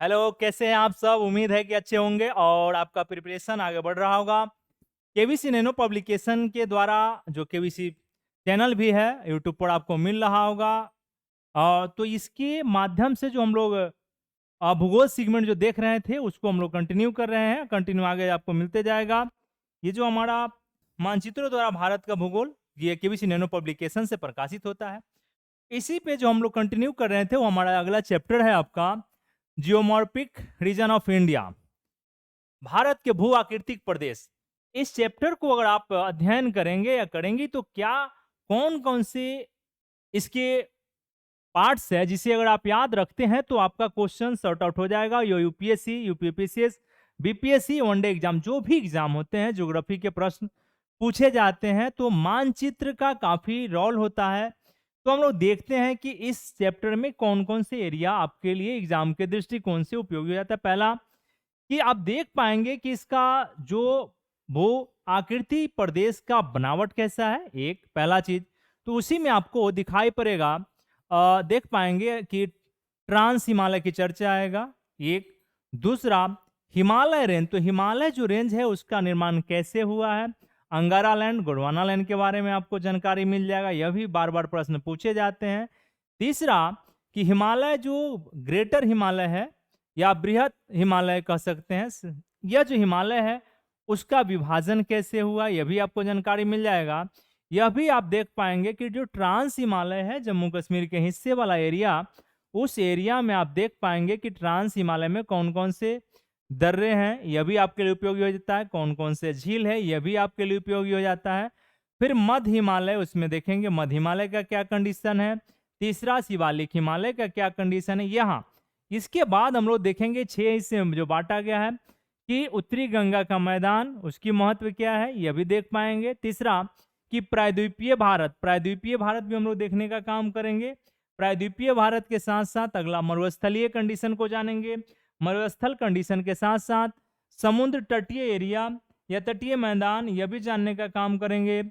Hello, कैसे हैं आप सब? उम्मीद है कि अच्छे होंगे और आपका प्रिपरेशन आगे बढ़ रहा होगा। केबीसी नैनो पब्लिकेशन के द्वारा जो केबीसी चैनल भी है, यूट्यूब पर आपको मिल रहा होगा। तो इसके माध्यम से जो हम लोग भूगोल सेगमेंट जो देख रहे थे, उसको हम लोग कंटिन्यू कर रहे हैं। कंटिन्यू आगे आपको मिलते जाएगा। ये जो हमारा मानचित्रों द्वारा भारत का भूगोल, ये केबीसी नैनो पब्लिकेशन से प्रकाशित होता है। इसी पे जो हम लोग कंटिन्यू कर रहे थे, वो हमारा अगला चैप्टर है आपका geomorphic region of India, Bharat के भू आकृतिक प्रदेश। इस चैप्टर को अगर आप अध्ययन करेंगे या करेंगी तो क्या कौन कौन से इसके पार्ट्स है, जिसे अगर आप याद रखते हैं तो आपका क्वेश्चन सॉर्ट आउट हो जाएगा। यो UPSC, UPPCS, BPSC, one day exam, जो भी एग्जाम होते हैं, ज्योग्राफी के प्रश्न पूछे जाते हैं तो मानचित्र का काफी रोल होता है। तो हम लोग देखते हैं कि इस चैप्टर में कौन कौन से एरिया आपके लिए एग्जाम के दृष्टिकोण से उपयोगी हो जाता है। पहला कि आप देख पाएंगे कि इसका जो वो आकृति प्रदेश का बनावट कैसा है, एक पहला चीज। तो उसी में आपको दिखाई पड़ेगा, देख पाएंगे कि ट्रांस हिमालय की चर्चा आएगा एक। दूसरा, हिमालय रेंज, तो हिमालय जो रेंज है उसका निर्माण कैसे हुआ है, अंगारा लैंड, गोंडवाना लैंड के बारे में आपको जानकारी मिल जाएगा, यह भी बार बार प्रश्न पूछे जाते हैं। तीसरा, कि हिमालय जो ग्रेटर हिमालय है या बृहत हिमालय कह सकते हैं, यह जो हिमालय है उसका विभाजन कैसे हुआ, यह भी आपको जानकारी मिल जाएगा। यह भी आप देख पाएंगे कि जो ट्रांस हिमालय है, जम्मू कश्मीर के हिस्से वाला एरिया, उस एरिया में आप देख पाएंगे कि ट्रांस हिमालय में कौन कौन से दर्रे हैं, यह भी आपके लिए उपयोगी हो जाता है। कौन कौन से झील है, यह भी आपके लिए उपयोगी हो जाता है। फिर मध्य हिमालय, उसमें देखेंगे मध्य हिमालय का क्या कंडीशन है। तीसरा, शिवालिक हिमालय का क्या कंडीशन है यहाँ। इसके बाद हम लोग देखेंगे 6 हिस्से में जो बांटा गया है कि उत्तरी गंगा का मैदान, उसकी महत्व क्या है, यह भी देख पाएंगे। तीसरा, कि प्रायद्वीपीय भारत, प्रायद्वीपीय भारत भी हम लोग देखने का काम करेंगे। प्रायद्वीपीय भारत के साथ साथ अगला मरुस्थलीय कंडीशन को जानेंगे। मरुस्थल कंडीशन के साथ साथ समुद्र तटीय एरिया या तटीय मैदान, यह भी जानने का काम करेंगे।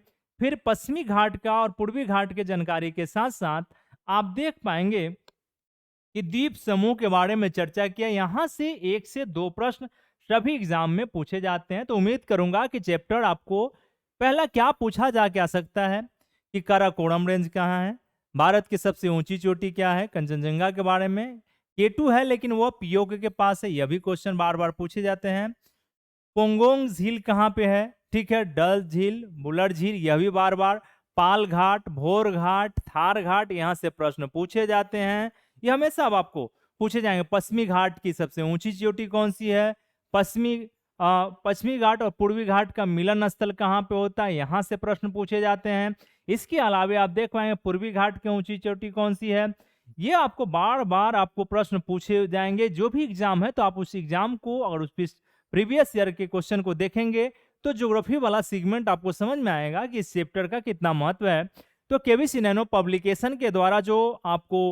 फिर पश्चिमी घाट का और पूर्वी घाट के जानकारी के साथ साथ आप देख पाएंगे कि द्वीप समूह के बारे में चर्चा किया। यहां से 1 से 2 प्रश्न सभी एग्जाम में पूछे जाते हैं। तो उम्मीद करूंगा कि चैप्टर आपको पहला क्या पूछा जा सकता है कि काराकोरम रेंज कहाँ है, भारत की सबसे ऊंची चोटी क्या है, कंचनजंगा के बारे में। केटू है लेकिन वो पीओके के पास है, यह भी क्वेश्चन बार बार पूछे जाते हैं। पोंगोंग झील कहाँ पे है, ठीक है, डल झील, बुलर झील, यह भी बार बार। पाल घाट, भोर घाट, थार घाट, यहाँ से प्रश्न पूछे जाते हैं। ये हमेशा अब आपको पूछे जाएंगे। पश्चिमी घाट की सबसे ऊंची चोटी कौन सी है, पश्चिमी घाट और पूर्वी घाट का मिलन स्थल कहाँ पे होता है, यहाँ से प्रश्न पूछे जाते हैं। इसके अलावा आप देख पाएंगे पूर्वी घाट की ऊंची चोटी कौन सी है। ये आपको बार बार आपको प्रश्न पूछे जाएंगे। जो भी एग्जाम है तो आप उस एग्जाम को अगर उस प्रीवियस ईयर के क्वेश्चन को देखेंगे तो ज्योग्राफी वाला सेगमेंट आपको समझ में आएगा कि इस चैप्टर का कितना महत्व है। तो केबीसी नैनो पब्लिकेशन के द्वारा जो आपको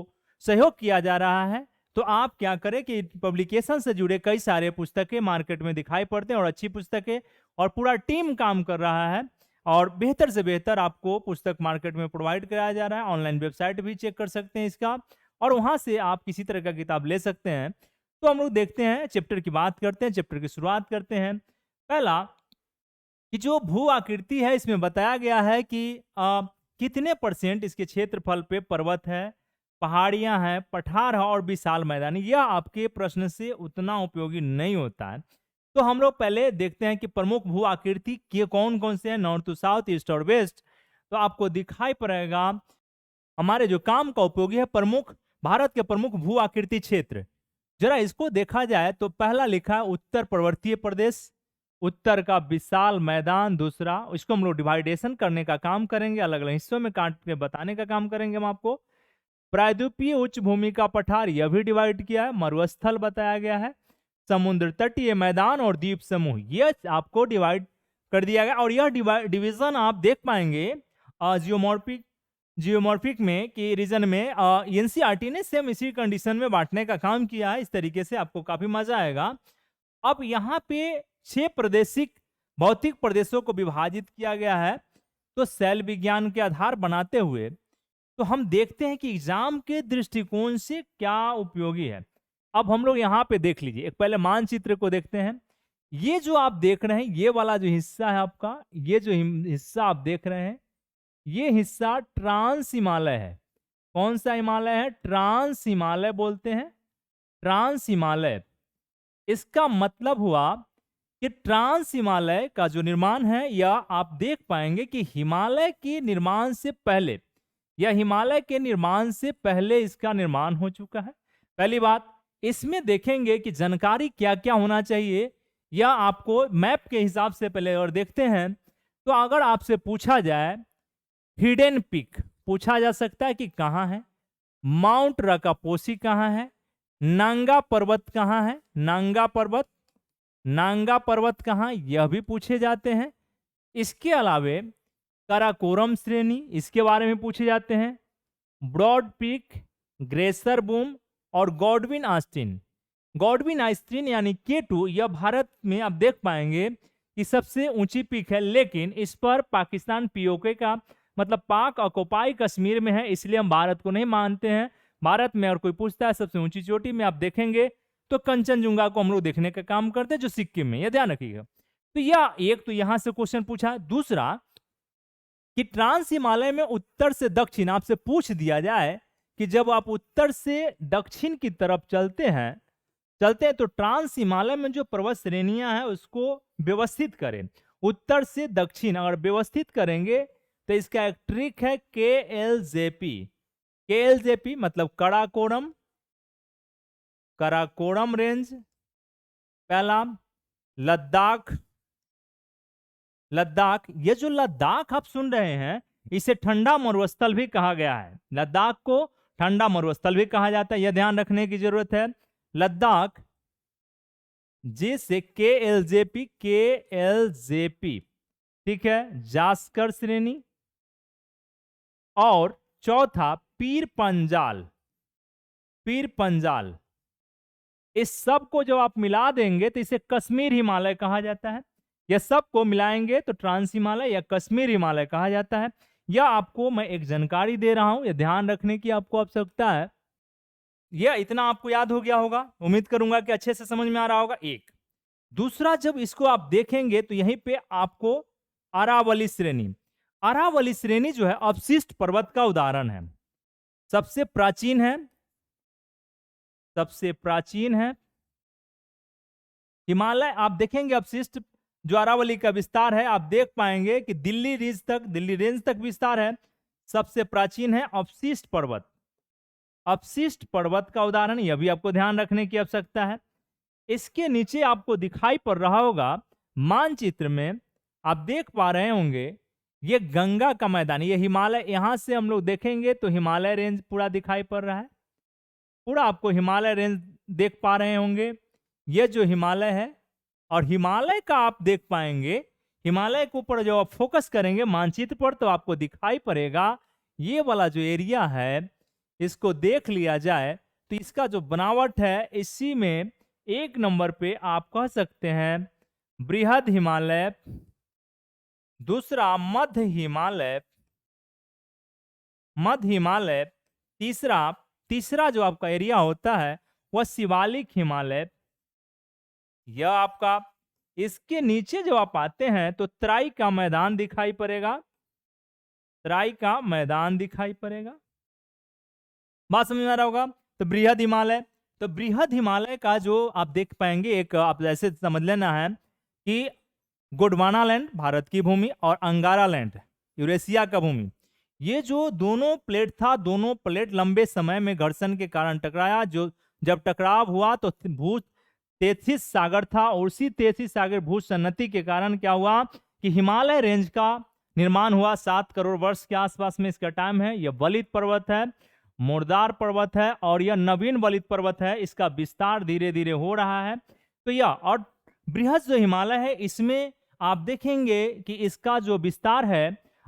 सहयोग किया जा रहा है, तो आप क्या करें कि पब्लिकेशन से जुड़े कई सारे पुस्तकें मार्केट में दिखाई पड़ते हैं और अच्छी पुस्तकें, और पूरा टीम काम कर रहा है और बेहतर से बेहतर आपको पुस्तक मार्केट में प्रोवाइड कराया जा रहा है। ऑनलाइन वेबसाइट भी चेक कर सकते हैं इसका, और वहां से आप किसी तरह का किताब ले सकते हैं। तो हम लोग देखते हैं, चैप्टर की बात करते हैं, चैप्टर की शुरुआत करते हैं। पहला, कि जो भू आकृति है इसमें बताया गया है कि कितने % इसके क्षेत्रफल पे पर्वत है, पहाड़ियां हैं, पठार है और विशाल मैदान। यह आपके प्रश्न से उतना उपयोगी नहीं होता है। तो हम लोग पहले देखते हैं कि प्रमुख भू आकृति के कौन कौन से हैं, नॉर्थ टू साउथ, ईस्ट और वेस्ट। तो आपको दिखाई पड़ेगा हमारे जो काम का उपयोगी है, प्रमुख भारत के प्रमुख भू आकृति क्षेत्र। जरा इसको देखा जाए तो पहला लिखा है उत्तर पर्वतीय प्रदेश, उत्तर का विशाल मैदान। दूसरा, इसको हम लोग डिवाइडेशन करने का काम करेंगे, अलग अलग हिस्सों में काट के बताने का काम करेंगे हम आपको। प्रायद्वीपीय उच्च भूमि का पठार, यह भी डिवाइड किया है। मरुस्थल बताया गया है, समुद्र तटीय मैदान और द्वीप समूह, यह आपको डिवाइड कर दिया गया। और यह डिवीजन आप देख पाएंगे जियोमॉर्फिक में कि रीजन में एनसीईआरटी ने सेम इसी कंडीशन में बांटने का काम किया है। इस तरीके से आपको काफी मजा आएगा। अब यहाँ पे 6 प्रादेशिक भौतिक प्रदेशों को विभाजित किया गया है। तो सेल विज्ञान के आधार बनाते हुए तो हम देखते हैं कि एग्जाम के दृष्टिकोण से क्या उपयोगी है। अब हम लोग यहाँ पे देख लीजिए, एक पहले मानचित्र को देखते हैं। ये जो आप देख रहे हैं, ये वाला जो हिस्सा है आपका, ये जो हिस्सा आप देख रहे हैं, ये हिस्सा ट्रांस हिमालय है। कौन सा हिमालय है? ट्रांस हिमालय बोलते हैं, ट्रांस हिमालय। इसका मतलब हुआ कि ट्रांस हिमालय का जो निर्माण है, या आप देख पाएंगे कि हिमालय के निर्माण से पहले, या हिमालय के निर्माण से पहले इसका निर्माण हो चुका है। पहली बात, इसमें देखेंगे कि जानकारी क्या क्या होना चाहिए, या आपको मैप के हिसाब से पहले और देखते हैं। तो अगर आपसे पूछा जाए हिडन पीक, पूछा जा सकता है कि कहाँ है। माउंट रकापोसी कहाँ है। नांगा पर्वत कहाँ है, नांगा पर्वत, नांगा पर्वत कहाँ, यह भी पूछे जाते हैं। इसके अलावे काराकोरम श्रेणी, इसके बारे में पूछे जाते हैं। ब्रॉड पीक, ग्रेसर बूम और गॉडविन आस्टिन। गॉडविन आस्टिन यानी K2, यह भारत में आप देख पाएंगे कि सबसे ऊंची पीक है, लेकिन इस पर पाकिस्तान POK का मतलब पाक ऑक्युपाई कश्मीर में है, इसलिए हम भारत को नहीं मानते हैं। भारत में और कोई पूछता है सबसे ऊंची चोटी में, आप देखेंगे तो कंचनजुंगा को हम लोग देखने का काम करते हैं, जो सिक्किम में, यह ध्यान रखिएगा। तो यह एक तो यहां से क्वेश्चन पूछा। दूसरा कि ट्रांस हिमालय में उत्तर से दक्षिण आपसे पूछ दिया जाए कि जब आप उत्तर से दक्षिण की तरफ चलते हैं तो ट्रांस हिमालय में जो पर्वत श्रेणियां हैं उसको व्यवस्थित करें। उत्तर से दक्षिण अगर व्यवस्थित करेंगे तो इसका एक ट्रिक है KLJP। KLJP मतलब कराकोरम, कराकोरम रेंज पहला। लद्दाख, लद्दाख, ये जो लद्दाख आप सुन रहे हैं इसे ठंडा मरुस्थल भी कहा गया है। लद्दाख को ठंडा मरुस्थल भी कहा जाता है, यह ध्यान रखने की जरूरत है। लद्दाख जैसे KLJP, KLJP, ठीक है, जास्कर श्रेणी। और चौथा पीर पंजाल, पीर पंजाल। इस सब को जब आप मिला देंगे तो इसे कश्मीर हिमालय कहा जाता है। यह सब को मिलाएंगे तो ट्रांस हिमालय या कश्मीर हिमालय कहा जाता है। यह आपको मैं एक जानकारी दे रहा हूं, यह ध्यान रखने की आपको आवश्यकता है। यह इतना आपको याद हो गया होगा, उम्मीद करूंगा कि अच्छे से समझ में आ रहा होगा। एक दूसरा, जब इसको आप देखेंगे तो यहीं पे आपको अरावली श्रेणी, अरावली श्रेणी जो है अवशिष्ट पर्वत का उदाहरण है, सबसे प्राचीन है, सबसे प्राचीन है हिमालय। आप देखेंगे अवशिष्ट जो अरावली का विस्तार है, आप देख पाएंगे कि दिल्ली रेंज तक विस्तार है। सबसे प्राचीन है अवशिष्ट पर्वत, अवशिष्ट पर्वत का उदाहरण, यह भी आपको ध्यान रखने की आवश्यकता है। इसके नीचे आपको दिखाई पड़ रहा होगा मानचित्र में, आप देख पा रहे होंगे ये गंगा का मैदान, ये हिमालय। यहां से हम लोग देखेंगे तो हिमालय रेंज पूरा दिखाई पड़ रहा है, पूरा आपको हिमालय रेंज देख पा रहे होंगे। ये जो हिमालय है, और हिमालय का आप देख पाएंगे, हिमालय के ऊपर जब आप फोकस करेंगे मानचित्र पर तो आपको दिखाई पड़ेगा ये वाला जो एरिया है, इसको देख लिया जाए तो इसका जो बनावट है, इसी में एक नंबर पे आप कह सकते हैं बृहद हिमालय, दूसरा मध्य हिमालय, मध्य हिमालय, तीसरा जो आपका एरिया होता है वह शिवालिक हिमालय। यह आपका, इसके नीचे जब आप आते हैं तो तराई का मैदान दिखाई पड़ेगा, तराई का मैदान दिखाई पड़ेगा। बात समझ में आ रहा होगा। तो बृहद हिमालय, तो बृहद हिमालय का जो आप देख पाएंगे, एक आप ऐसे समझ लेना है कि गोंडवाना लैंड भारत की भूमि और अंगारा लैंड यूरेशिया का भूमि, ये जो दोनों प्लेट था, दोनों प्लेट लंबे समय में घर्षण के कारण टकराया। जो जब टकराव हुआ तो भू तेथिस सागर था, और उसी तेथिस सागर भू सन्नति के कारण क्या हुआ कि हिमालय रेंज का निर्माण हुआ। 7 करोड़ वर्ष के आसपास में इसका टाइम है। यह वलित पर्वत है, मुर्दार पर्वत है, और यह नवीन वलित पर्वत है। इसका विस्तार धीरे धीरे हो रहा है। तो यह, और बृहद जो हिमालय है, इसमें आप देखेंगे कि इसका जो विस्तार है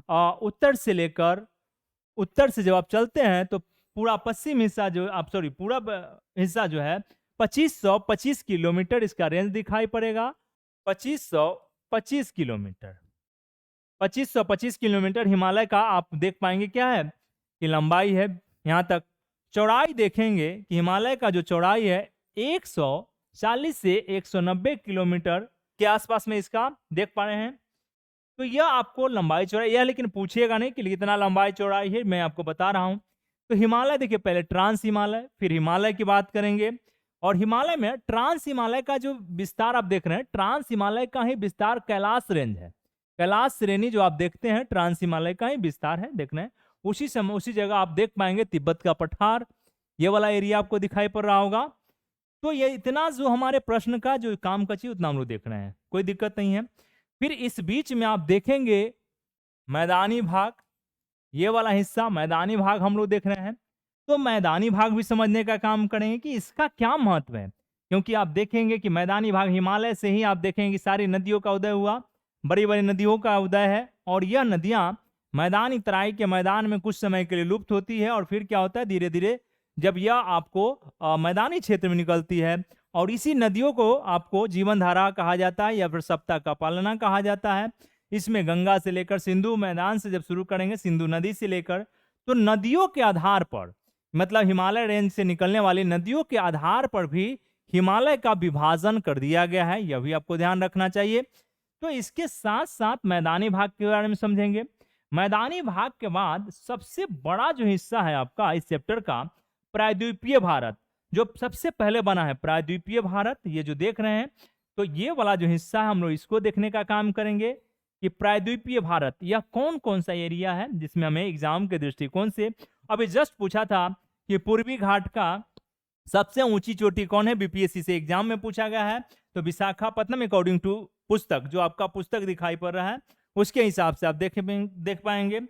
उत्तर से लेकर, उत्तर से जब आप चलते हैं तो पूरा पश्चिम हिस्सा जो आप पूरा हिस्सा जो है 2525 किलोमीटर इसका रेंज दिखाई पड़ेगा। 2525 किलोमीटर, 2525 किलोमीटर हिमालय का आप देख पाएंगे क्या है कि लंबाई है। यहाँ तक चौड़ाई देखेंगे कि हिमालय का जो चौड़ाई है 140 से 190 किलोमीटर के आसपास में इसका देख पा रहे हैं। तो यह आपको लंबाई चौड़ाई, यह लेकिन पूछेगा नहीं कि कितना लंबाई चौड़ाई है, मैं आपको बता रहा हूं। तो हिमालय देखिए, पहले ट्रांस हिमालय, फिर हिमालय की बात करेंगे। और हिमालय में ट्रांस हिमालय का जो विस्तार आप देख रहे हैं, ट्रांस हिमालय का ही विस्तार कैलाश रेंज है। कैलाश श्रेणी जो आप देखते हैं, ट्रांस हिमालय का ही विस्तार है, देख रहे हैं। उसी समय उसी जगह आप देख पाएंगे तिब्बत का पठार, ये वाला एरिया आपको दिखाई पड़ रहा होगा। तो ये इतना जो हमारे प्रश्न का जो काम कची उतना हम लोग देख रहे हैं, कोई दिक्कत नहीं है। फिर इस बीच में आप देखेंगे मैदानी भाग, ये वाला हिस्सा मैदानी भाग हम लोग देख रहे हैं। तो मैदानी भाग भी समझने का काम करेंगे कि इसका क्या महत्व है, क्योंकि आप देखेंगे कि मैदानी भाग हिमालय से ही आप देखेंगे कि सारी नदियों का उदय हुआ, बड़ी बड़ी नदियों का उदय है। और यह नदियां मैदानी तराई के मैदान में कुछ समय के लिए लुप्त होती है, और फिर क्या होता है, धीरे धीरे जब यह आपको मैदानी क्षेत्र में निकलती है, और इसी नदियों को आपको जीवन धारा कहा जाता है या फिर सप्ताह का पालना कहा जाता है। इसमें गंगा से लेकर सिंधु मैदान से जब शुरू करेंगे, सिंधु नदी से लेकर, तो नदियों के आधार पर, मतलब हिमालय रेंज से निकलने वाली नदियों के आधार पर भी हिमालय का विभाजन कर दिया गया है, यह भी आपको ध्यान रखना चाहिए। तो इसके साथ साथ मैदानी भाग के बारे में समझेंगे। मैदानी भाग के बाद सबसे बड़ा जो हिस्सा है आपका इस चैप्टर का, प्रायद्वीपीय भारत, जो सबसे पहले बना है प्रायद्वीपीय भारत, ये जो देख रहे हैं। तो ये वाला जो हिस्सा है हम लोग इसको देखने का काम करेंगे कि प्रायद्वीपीय भारत यह कौन कौन सा एरिया है जिसमें हमें एग्जाम के दृष्टिकोण से, अभी जस्ट पूछा था कि पूर्वी घाट का सबसे ऊंची चोटी कौन है, बीपीएससी से एग्जाम में पूछा गया है। तो विशाखापत्तनम अकॉर्डिंग टू पुस्तक, जो आपका पुस्तक दिखाई पड़ रहा है उसके हिसाब से आप देख पाएंगे।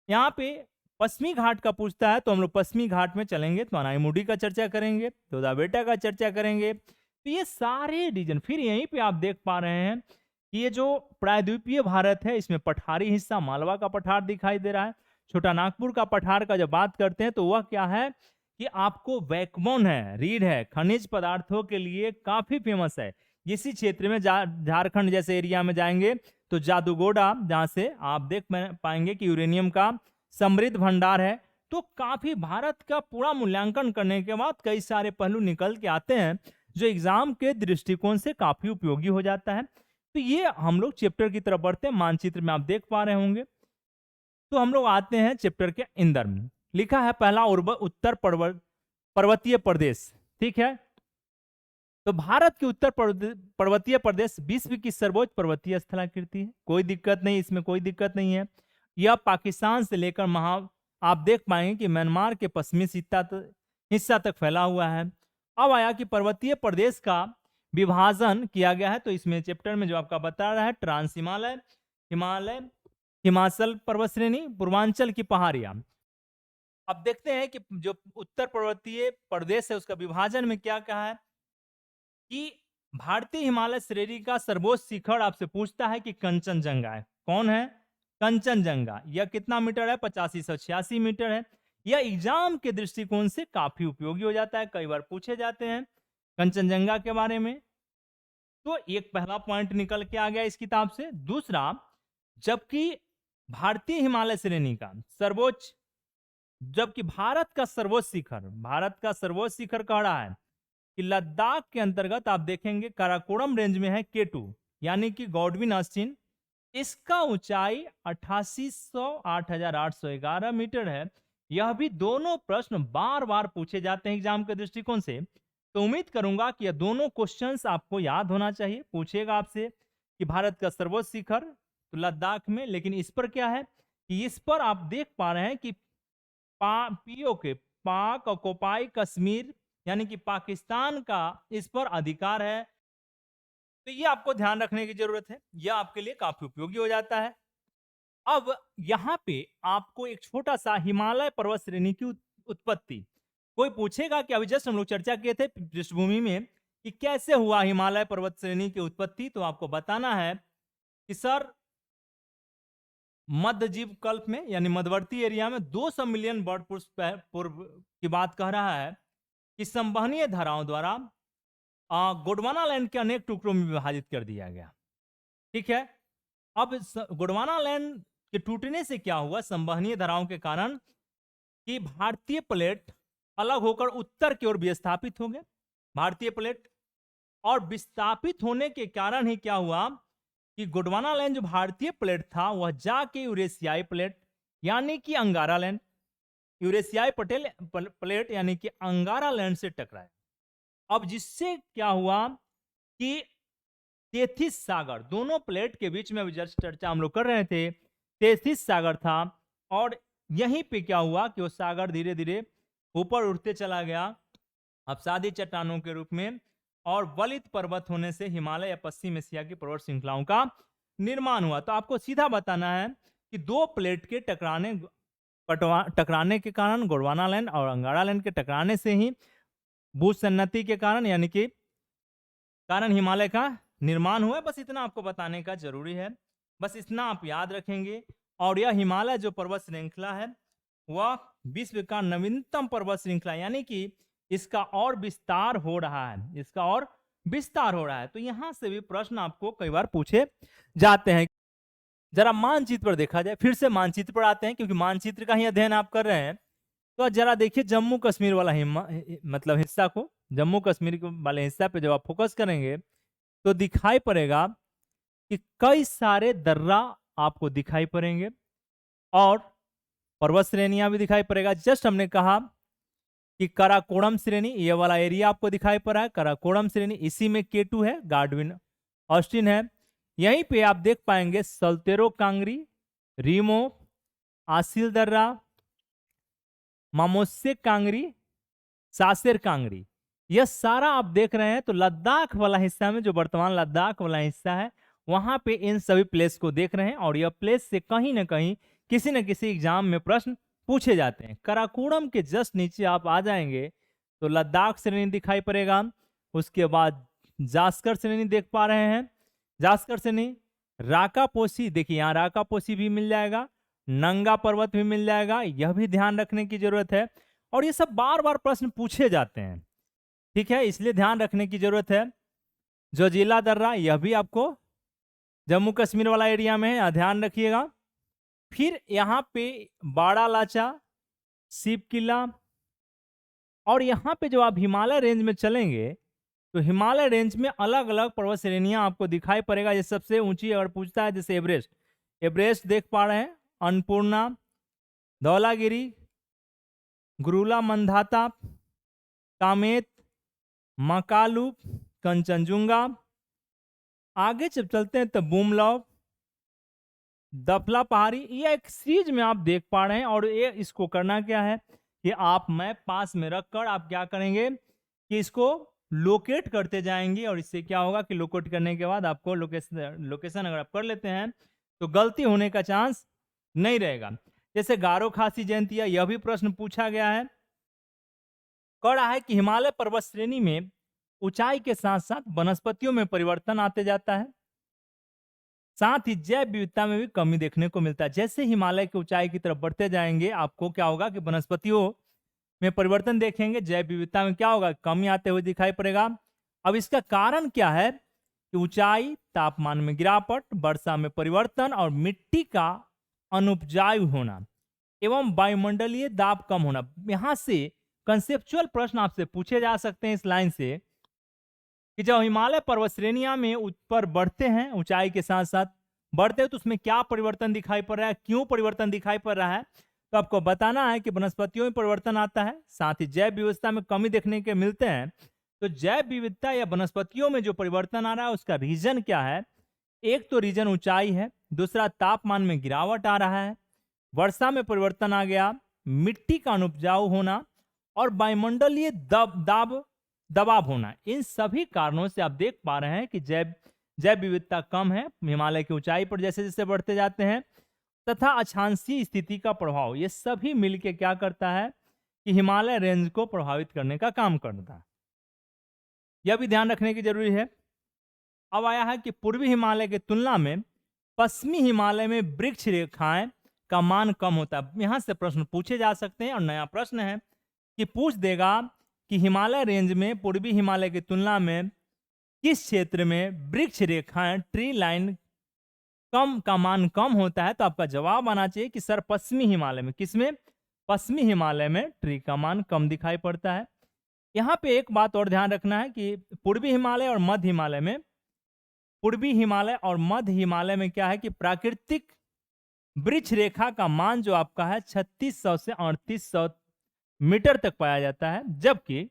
यहाँ पे पश्चिमी घाट का पूछता है, तो हम लोग पश्चिमी घाट में चलेंगे, तो अनाईमुडी का चर्चा करेंगे, तो बेटा का चर्चा करेंगे। तो ये सारे रीजन, फिर यहीं पे आप देख पा रहे हैं कि ये जो प्रायद्वीपीय भारत है, इसमें पठारी हिस्सा, मालवा का पठार दिखाई दे रहा है। छोटा नागपुर का पठार का जब बात करते हैं तो वह क्या है कि आपको बैकबोन है, रीढ़ है, खनिज पदार्थों के लिए काफी फेमस है। इसी क्षेत्र में झारखंड जैसे एरिया में जाएंगे तो जादूगोड़ा, जहां से आप देख पाएंगे कि यूरेनियम का समृद्ध भंडार है। तो काफी भारत का पूरा मूल्यांकन करने के बाद कई सारे पहलू निकल के आते हैं जो एग्जाम के दृष्टिकोण से काफी उपयोगी हो जाता है। तो ये हम लोग चैप्टर की तरफ बढ़ते हैं, मानचित्र में आप देख पा रहे होंगे। तो हम लोग आते हैं चैप्टर के अंदर में, लिखा है पहला उत्तर पर्वतीय प्रदेश, ठीक है। तो भारत के उत्तर पर्वतीय प्रदेश विश्व की सर्वोच्च पर्वतीय स्थलाकृति है, कोई दिक्कत नहीं, इसमें कोई दिक्कत नहीं है। यह पाकिस्तान से लेकर आप देख पाएंगे कि म्यांमार के पश्चिमी हिस्सा तक फैला हुआ है। अब आया कि पर्वतीय प्रदेश का विभाजन किया गया है। तो इसमें चैप्टर में जो आपका बता रहा है, ट्रांस हिमालय, हिमालय, हिमाचल पर्वत श्रेणी, पूर्वांचल की पहाड़ियां। अब देखते हैं कि जो उत्तर पर्वतीय प्रदेश है उसका विभाजन में क्या कहा है कि भारतीय हिमालय श्रेणी का सर्वोच्च शिखर आपसे पूछता है कि कंचनजंगा है। कौन है? कंचनजंगा। यह कितना मीटर है? 8586 मीटर है। यह एग्जाम के दृष्टिकोण से काफी उपयोगी हो जाता है, कई बार पूछे जाते हैं कंचनजंगा के बारे में। तो एक पहला पॉइंट निकल के आ गया इस किताब से। दूसरा, जबकि भारतीय हिमालय श्रेणी का सर्वोच्च, जबकि भारत का सर्वोच्च शिखर कह रहा है कि लद्दाख के अंतर्गत आप देखेंगे काराकोरम रेंज में है K2, यानी कि गॉडविन ऑस्टिन। इसका ऊंचाई 8811 मीटर है। यह भी दोनों प्रश्न बार बार पूछे जाते हैं एग्जाम के दृष्टिकोण से, तो उम्मीद करूंगा कि यह दोनों क्वेश्चंस आपको याद होना चाहिए। पूछेगा आपसे कि भारत का सर्वोच्च शिखर तो लद्दाख में, लेकिन इस पर क्या है कि इस पर आप देख पा रहे हैं कि POK, पाक ऑक्युपाई कश्मीर, यानी कि पाकिस्तान का इस पर अधिकार है। तो ये आपको ध्यान रखने की जरूरत है, यह आपके लिए काफी उपयोगी हो जाता है। अब यहां पे आपको एक छोटा सा हिमालय पर्वत श्रेणी की उत्पत्ति, कोई पूछेगा कि अभी जस्ट हम लोग चर्चा किए थे पृष्ठभूमि में कि कैसे हुआ हिमालय पर्वत श्रेणी की उत्पत्ति, तो आपको बताना है कि सर मध्य जीव कल्प में, यानी मध्यवर्ती एरिया में 200 मिलियन वर्ष पूर्व की बात कह रहा है कि संवहनीय धाराओं द्वारा गोंडवाना लैंड के अनेक टुकड़ों में विभाजित कर दिया गया, ठीक है। अब गोंडवाना लैंड के टूटने से क्या हुआ, संवहनीय धाराओं के कारण, कि भारतीय प्लेट अलग होकर उत्तर की ओर विस्थापित हो गए। भारतीय प्लेट, और विस्थापित होने के कारण ही क्या हुआ कि गोंडवाना जो भारतीय प्लेट था वह जाके यूरेशियाई प्लेट यानी कि अंगारा लैंड, यूरेशियाई प्लेट यानी कि अंगारा लैंड से टकराया। अब जिससे क्या हुआ कि तेथिस सागर, दोनों प्लेट के बीच में अभी जस्ट चर्चा हम लोग कर रहे थे, तेथिस सागर था, और यहीं पे क्या हुआ कि वो सागर धीरे धीरे ऊपर उठते चला गया अपसादी चट्टानों के रूप में, और वलित पर्वत होने से हिमालय या पश्चिम एशिया की पर्वत श्रृंखलाओं का निर्माण हुआ। तो आपको सीधा बताना है कि दो प्लेट के टकराने के कारण, गोंडवाना लैंड और अंगारा लैंड के टकराने से ही भूसन्नति के कारण यानी कि कारण हिमालय का निर्माण हुआ। बस इतना आपको बताने का जरूरी है, बस इतना आप याद रखेंगे। और यह हिमालय जो पर्वत श्रृंखला है वह विश्व का नवीनतम पर्वत श्रृंखला, यानी कि इसका और विस्तार हो रहा है, इसका और विस्तार हो रहा है। तो यहां से भी प्रश्न आपको कई बार पूछे जाते हैं। जरा मानचित्र पर देखा जाए, फिर से मानचित्र पर आते हैं क्योंकि मानचित्र का ही अध्ययन आप कर रहे हैं। तो जरा देखिए जम्मू कश्मीर वाला मतलब हिस्सा को, जम्मू कश्मीर वाले हिस्सा पे जब आप फोकस करेंगे तो दिखाई पड़ेगा कि कई सारे दर्रा आपको दिखाई पड़ेंगे और पर्वत श्रेणियां भी दिखाई पड़ेगा। जस्ट हमने कहा कि कराकोरम श्रेणी, ये वाला एरिया आपको दिखाई पड़ रहा है, कराकोरम श्रेणी, इसी में K2 है, गार्डविन ऑस्टिन है। यहीं पे आप देख पाएंगे सल्तेरो कांगरी, रीमो, आसिल दर्रा, मामोसे कांगरी, सासेर कांगरी, यह सारा आप देख रहे हैं। तो लद्दाख वाला हिस्सा में, जो वर्तमान लद्दाख वाला हिस्सा है, वहां पे इन सभी प्लेस को देख रहे हैं, और यह प्लेस से कहीं ना कहीं किसी न किसी एग्जाम में प्रश्न पूछे जाते हैं। कराकोरम के जस्ट नीचे आप आ जाएंगे तो लद्दाख श्रेणी दिखाई पड़ेगा। उसके बाद जास्कर श्रेणी देख पा रहे हैं, जास्कर श्रेणी, राकापोसी, देखिए यहाँ राकापोसी भी मिल जाएगा, नंगा पर्वत भी मिल जाएगा, यह भी ध्यान रखने की जरूरत है। और ये सब बार बार प्रश्न पूछे जाते हैं, ठीक है, इसलिए ध्यान रखने की जरूरत है। जोजिला दर्रा, यह भी आपको जम्मू कश्मीर वाला एरिया में है, ध्यान रखिएगा। फिर यहाँ पे बाड़ा लाचा, शिव किला, और यहाँ पे जब आप हिमालय रेंज में चलेंगे तो हिमालय रेंज में अलग अलग पर्वत श्रेणियां आपको दिखाई पड़ेगा। ये सबसे ऊंची अगर पूछता है जैसे एवरेस्ट, एवरेस्ट देख पा रहे हैं, अन्नपूर्णा, धौलागिरी, गुरुला मंदाता, कामेत, मकालू, कंचनजुंगा। आगे जब चलते हैं तो बुमलॉव, दफला पहाड़ी, ये एक सीरीज में आप देख पा रहे हैं। और ये इसको करना क्या है कि आप मैप पास में रखकर आप क्या करेंगे कि इसको लोकेट करते जाएंगे, और इससे क्या होगा कि लोकेट करने के बाद आपको लोकेशन अगर आप कर लेते हैं तो गलती होने का चांस नहीं रहेगा। जैसे गारो खासी जयंतिया, यह भी प्रश्न पूछा गया है, कह रहा है कि हिमालय पर्वत श्रेणी में ऊंचाई के साथ साथ वनस्पतियों में परिवर्तन आते जाता है, साथ ही जैव विविधता में भी कमी देखने को मिलता है। जैसे हिमालय की ऊंचाई की तरफ बढ़ते जाएंगे आपको क्या होगा कि वनस्पतियों में परिवर्तन देखेंगे, जैव विविधता में क्या होगा, कमी आते हुए दिखाई पड़ेगा। अब इसका कारण क्या है कि ऊंचाई, तापमान में गिरावट, वर्षा में परिवर्तन और मिट्टी का अनुपजाऊ होना एवं वायुमंडलीय दाब कम होना। यहां से कंसेप्चुअल प्रश्न आपसे पूछे जा सकते हैं इस लाइन से कि जब हिमालय पर्वत श्रेणियां में ऊपर बढ़ते हैं, ऊंचाई के साथ साथ बढ़ते हैं, तो उसमें क्या परिवर्तन दिखाई पड़ रहा है, क्यों परिवर्तन दिखाई पड़ रहा है। तो आपको बताना है कि वनस्पतियों में परिवर्तन आता है, साथ ही जैव विविधता में कमी देखने के मिलते हैं। तो जैव विविधता या वनस्पतियों में जो परिवर्तन आ रहा है उसका रीजन क्या है। एक तो रीजन ऊंचाई है, दूसरा तापमान में गिरावट आ रहा है, वर्षा में परिवर्तन आ गया, मिट्टी का अनुपजाऊ होना और वायुमंडलीय दबाव होना। इन सभी कारणों से आप देख पा रहे हैं कि जैव विविधता कम है हिमालय की ऊंचाई पर जैसे जैसे बढ़ते जाते हैं, तथा अक्षांशीय स्थिति का प्रभाव, ये सभी मिलके क्या करता है कि हिमालय रेंज को प्रभावित करने का काम करता है। यह भी ध्यान रखने की जरूरी है। अब आया है कि पूर्वी हिमालय की तुलना में पश्चिमी हिमालय में वृक्ष रेखाएं का मान कम होता है। यहां से प्रश्न पूछे जा सकते हैं, और नया प्रश्न है कि पूछ देगा कि हिमालय रेंज में पूर्वी हिमालय की तुलना में किस क्षेत्र में वृक्ष रेखाएं, ट्री लाइन कम का मान कम होता है। तो आपका जवाब आना चाहिए कि सर पश्चिमी हिमालय में, किसमें, पश्चिमी हिमालय में ट्री का मान कम दिखाई पड़ता है। यहाँ पे एक बात और ध्यान रखना है कि पूर्वी हिमालय और मध्य हिमालय में, पूर्वी हिमालय और मध्य हिमालय में क्या है कि प्राकृतिक वृक्ष रेखा का मान जो आपका है 3600 से 3800 मीटर तक पाया जाता है, जबकि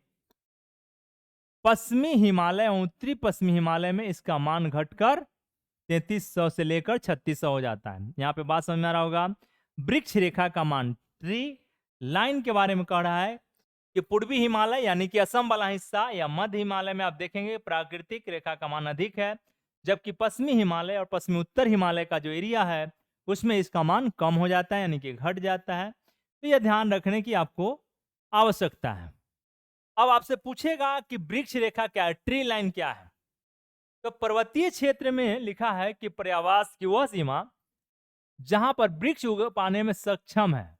पश्चिमी हिमालय और उत्तरी पश्चिमी हिमालय में इसका मान घटकर 3300 से लेकर 3600 हो जाता है। यहाँ पे बात समझ में आ रहा होगा। वृक्ष रेखा का मान, ट्री लाइन के बारे में कह रहा है कि पूर्वी हिमालय यानी कि असम वाला हिस्सा या मध्य हिमालय में आप देखेंगे प्राकृतिक रेखा का मान अधिक है, जबकि पश्चिमी हिमालय और पश्चिमी उत्तर हिमालय का जो एरिया है उसमें इसका मान कम हो जाता है यानी कि घट जाता है। तो यह ध्यान रखने की आपको आवश्यकता है। अब आपसे पूछेगा कि वृक्ष रेखा क्या है, ट्री लाइन क्या है। तो पर्वतीय क्षेत्र में लिखा है कि पर्यावास की वह सीमा जहां पर वृक्ष उग पाने में सक्षम है,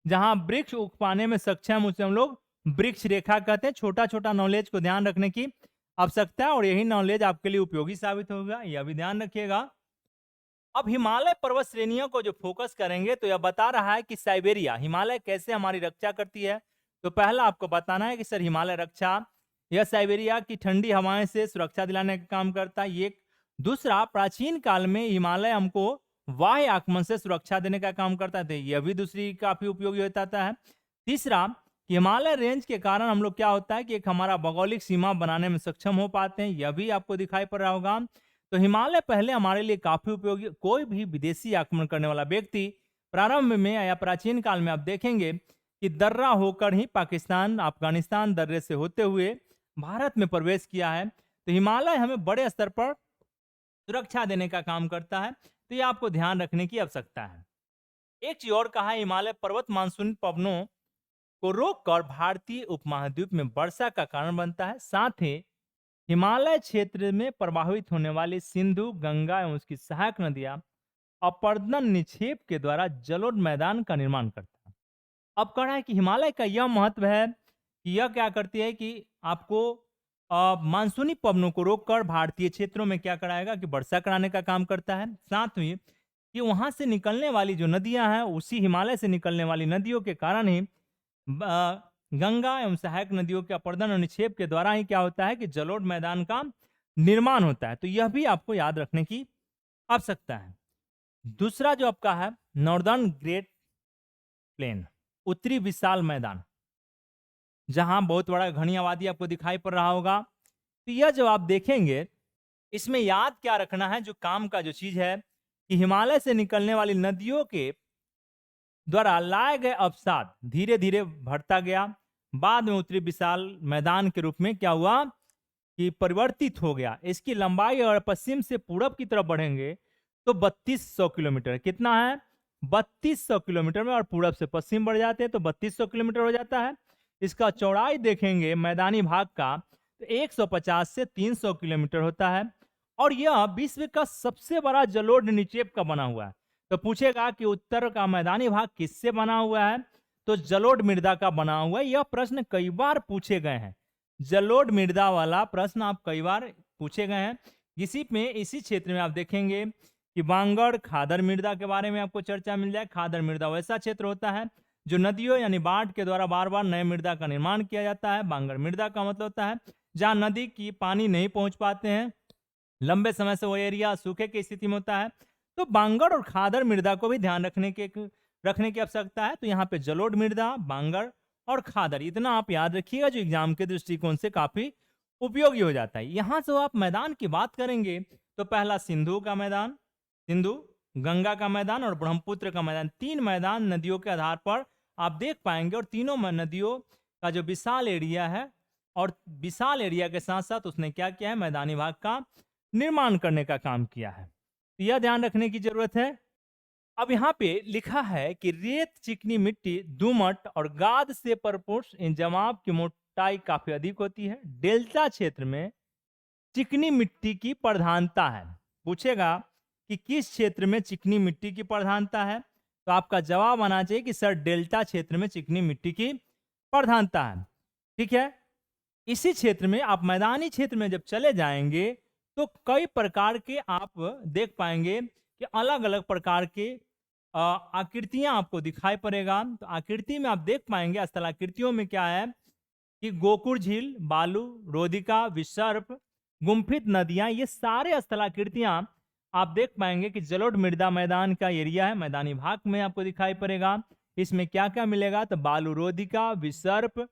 जहां वृक्ष उग पाने में सक्षम उसे हम लोग वृक्ष रेखा कहते हैं। छोटा छोटा नॉलेज को ध्यान रखने की आवश्यकता है और यही नॉलेज आपके लिए उपयोगी साबित होगा, यह भी ध्यान रखिएगा। अब हिमालय पर्वत श्रेणियों को जो फोकस करेंगे तो यह बता रहा है कि साइबेरिया, हिमालय कैसे हमारी रक्षा करती है। तो पहला आपको बताना है कि सर हिमालय रक्षा, यह साइबेरिया की ठंडी हवाएं से सुरक्षा दिलाने का काम करता है। ये दूसरा, प्राचीन काल में हिमालय हमको वायु आक्रमण से सुरक्षा देने का काम करता था, यह भी दूसरी काफी उपयोगी होता है। तीसरा, कि हिमालय रेंज के कारण हम लोग क्या होता है कि एक हमारा भौगोलिक सीमा बनाने में सक्षम हो पाते हैं, यह भी आपको दिखाई पड़ रहा होगा। तो हिमालय पहले हमारे लिए काफी उपयोगी, कोई भी विदेशी आक्रमण करने वाला व्यक्ति प्रारंभ में या प्राचीन काल में आप देखेंगे कि दर्रा होकर ही पाकिस्तान, अफगानिस्तान दर्रे से होते हुए भारत में प्रवेश किया है। तो हिमालय हमें बड़े स्तर पर सुरक्षा देने का काम करता है, तो ये आपको ध्यान रखने की आवश्यकता है। एक चीज और कहा, हिमालय पर्वत मानसून पवनों को रोककर भारतीय उपमहाद्वीप में वर्षा का कारण बनता है। साथ ही हिमालय क्षेत्र में प्रभावित होने वाली सिंधु, गंगा एवं उसकी सहायक नदियां अपरदन निक्षेप के द्वारा जलोढ़ मैदान का निर्माण करता है। अब कह रहा है कि हिमालय का यह महत्व है कि यह क्या करती है कि आपको मानसूनी पवनों को रोककर भारतीय क्षेत्रों में क्या कराएगा कि वर्षा कराने का काम करता है। साथ ही कि वहां से निकलने वाली जो नदियां हैं, उसी हिमालय से निकलने वाली नदियों के कारण ही गंगा एवं सहायक नदियों के अपरदन और निक्षेप के द्वारा ही क्या होता है कि जलोढ़ मैदान का निर्माण होता है। तो यह भी आपको याद रखने की आवश्यकता है। दूसरा जो आपका है नॉर्दर्न ग्रेट प्लेन, उत्तरी विशाल मैदान, जहां बहुत बड़ा घनी आबादी आपको दिखाई पड़ रहा होगा। तो यह जो आप देखेंगे इसमें याद क्या रखना है, जो काम का जो चीज है कि हिमालय से निकलने वाली नदियों के द्वारा लाए गए अवसाद धीरे धीरे बढ़ता गया, बाद में उत्तरी विशाल मैदान के रूप में क्या हुआ कि परिवर्तित हो गया। इसकी लंबाई और पश्चिम से पूरब की तरफ बढ़ेंगे तो 3200 किलोमीटर, कितना है 3200 किलोमीटर में, और पूरब से पश्चिम बढ़ जाते हैं तो 3200 किलोमीटर हो जाता है। इसका चौड़ाई देखेंगे मैदानी भाग का तो 150 से 300 किलोमीटर होता है, और यह विश्व का सबसे बड़ा जलोढ़ निक्षेप का बना हुआ है। तो पूछेगा कि उत्तर का मैदानी भाग किससे बना हुआ है, तो जलोढ़ मृदा का बना हुआ है। यह प्रश्न कई बार पूछे गए हैं, जलोढ़ मृदा वाला प्रश्न आप कई बार पूछे गए हैं। इसी क्षेत्र में आप देखेंगे कि बांगड़ खादर मृदा के बारे में आपको चर्चा मिल जाए। खादर मृदा वैसा क्षेत्र होता है जो नदियों यानी बाढ़ के द्वारा बार बार नए मृदा का निर्माण किया जाता है। बांगड़ मृदा का मतलब होता है जहां नदी की पानी नहीं पहुंच पाते हैं, लंबे समय से वो एरिया सूखे की स्थिति में होता है। तो बांगड़ और खादर मृदा को भी ध्यान रखने की आवश्यकता है। तो यहाँ पे जलोढ़ मृदा, बांगड़ और खादर, इतना आप याद रखिएगा जो एग्जाम के दृष्टिकोण से काफी उपयोगी हो जाता है। यहाँ से आप मैदान की बात करेंगे तो पहला सिंधु का मैदान, सिंधु, गंगा का मैदान और ब्रह्मपुत्र का मैदान, तीन मैदान नदियों के आधार पर आप देख पाएंगे। और तीनों नदियों का जो विशाल एरिया है, और विशाल एरिया के साथ साथ उसने क्या किया है, मैदानी भाग का निर्माण करने का काम किया है। तो यह ध्यान रखने की जरूरत है। अब यहाँ पे लिखा है कि रेत, चिकनी मिट्टी, दोमट और गाद से भरपूर इन जमाव की मोटाई काफी अधिक होती है। डेल्टा क्षेत्र में चिकनी मिट्टी की प्रधानता है। पूछेगा कि किस क्षेत्र में चिकनी मिट्टी की प्रधानता है, तो आपका जवाब आना चाहिए कि सर डेल्टा क्षेत्र में चिकनी मिट्टी की प्रधानता है। ठीक है, इसी क्षेत्र में आप मैदानी क्षेत्र में जब चले जाएंगे तो कई प्रकार के आप देख पाएंगे कि अलग अलग प्रकार के आकृतियां आपको दिखाई पड़ेगा। तो आकृति में आप देख पाएंगे, स्थलाकृतियों में क्या है कि गोकुर झील, बालू, रोदिका, विसर्प, गुम्फित नदियां, ये सारे स्थलाकृतियां आप देख पाएंगे कि जलोढ़ मृदा मैदान का एरिया है, मैदानी भाग में आपको दिखाई पड़ेगा। इसमें क्या क्या मिलेगा, तो बालू रोदिका, विसर्प,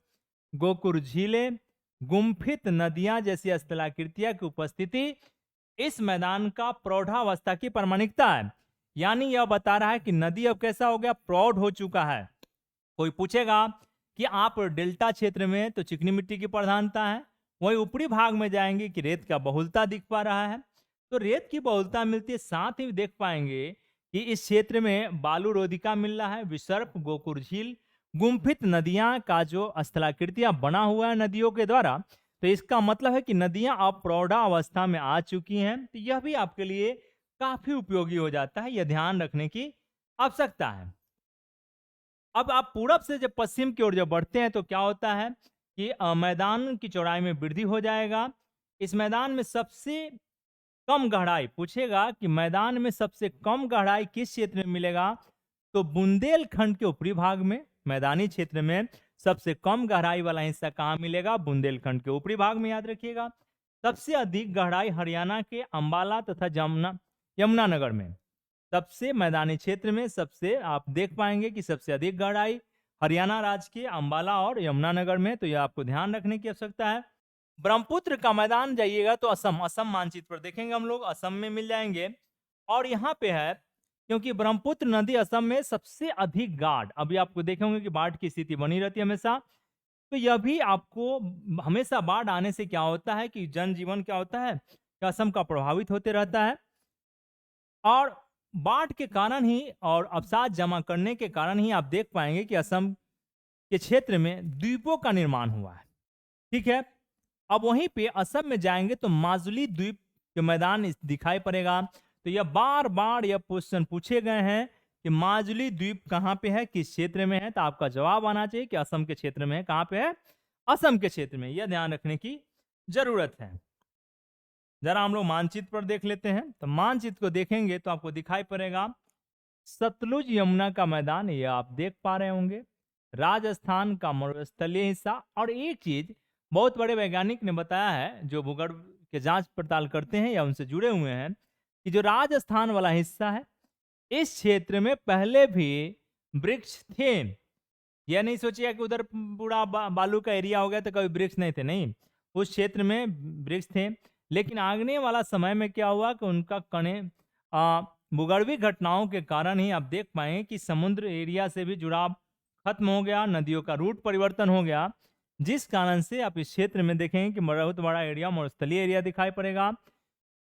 गोकुर झीलें, गुम्फित नदियां जैसी स्थलाकृतियां की उपस्थिति इस मैदान का प्रौढ़ावस्था की प्रमाणिकता है। यानी यह बता रहा है कि नदी अब कैसा हो गया, प्रौढ़ हो चुका है। कोई पूछेगा कि आप डेल्टा क्षेत्र में तो चिकनी मिट्टी की प्रधानता है, वही ऊपरी भाग में जाएंगे कि रेत का बहुलता दिख पा रहा है, तो रेत की बहुलता मिलती है। साथ ही देख पाएंगे कि इस क्षेत्र में बालू रोदिका मिल रहा है, विसर्प, गोकुर झील, गुम्फित नदियां का जो स्थलाकृतियां बना हुआ है नदियों के द्वारा, तो इसका मतलब है कि नदियां अब प्रौढ़ावस्था में आ चुकी हैं। तो यह भी आपके लिए काफी उपयोगी हो जाता है, यह ध्यान रखने की आवश्यकता है। अब आप पूरब से जब पश्चिम की ओर जब बढ़ते हैं तो क्या होता है कि मैदान की चौड़ाई में वृद्धि हो जाएगा। इस मैदान में सबसे कम गहराई पूछेगा कि मैदान में सबसे कम गहराई किस क्षेत्र में मिलेगा, तो बुंदेलखंड के ऊपरी भाग में, मैदानी क्षेत्र में सबसे कम गहराई वाला हिस्सा कहाँ मिलेगा, बुंदेलखंड के ऊपरी भाग में, याद रखिएगा। सबसे अधिक गहराई हरियाणा के अंबाला तथा यमुनानगर में। सबसे मैदानी क्षेत्र में सबसे आप देख पाएंगे कि सबसे अधिक गहराई हरियाणा राज्य के अंबाला और यमुनानगर में, तो यह आपको ध्यान रखने की आवश्यकता है। ब्रह्मपुत्र का मैदान जाइएगा तो असम मानचित्र पर देखेंगे हम लोग, असम में मिल जाएंगे। और यहाँ पे है, क्योंकि ब्रह्मपुत्र नदी असम में सबसे अधिक गाढ़, अभी आपको देखेंगे कि बाढ़ की स्थिति बनी रहती है हमेशा, तो यह भी आपको हमेशा बाढ़ आने से क्या होता है कि जनजीवन क्या होता है कि असम का प्रभावित होते रहता है। और बाढ़ के कारण ही और अवसाद जमा करने के कारण ही आप देख पाएंगे कि असम के क्षेत्र में द्वीपों का निर्माण हुआ है। ठीक है, अब वहीं पे असम में जाएंगे तो माजुली द्वीप के मैदान दिखाई पड़ेगा। तो यह बार बार यह क्वेश्चन पूछे गए हैं कि माजुली द्वीप कहाँ पे है, किस क्षेत्र में है, तो आपका जवाब आना चाहिए कि असम के क्षेत्र में है। कहाँ पे है, असम के क्षेत्र में, यह ध्यान रखने की जरूरत है। जरा हम लोग मानचित्र पर देख लेते हैं। तो मानचित्र को देखेंगे तो आपको दिखाई पड़ेगा सतलुज यमुना का मैदान, ये आप देख पा रहे होंगे, राजस्थान का मरुस्थलीय हिस्सा। और एक चीज बहुत बड़े वैज्ञानिक ने बताया है, जो भूगर्भ के जांच पड़ताल करते हैं या उनसे जुड़े हुए हैं, कि जो राजस्थान वाला हिस्सा है, इस क्षेत्र में पहले भी वृक्ष थे। यह नहीं सोचिए कि उधर पूरा बालू का एरिया हो गया तो कभी वृक्ष नहीं थे, नहीं, उस क्षेत्र में वृक्ष थे। लेकिन आगने वाला समय में क्या हुआ कि उनका कणे भूगर्भीय घटनाओं के कारण ही आप देख पाए कि समुद्र एरिया से भी जुड़ाव खत्म हो गया, नदियों का रूट परिवर्तन हो गया, जिस कारण से आप इस क्षेत्र में देखेंगे कि बहुत बड़ा एरिया मरुस्थलीय एरिया दिखाई पड़ेगा।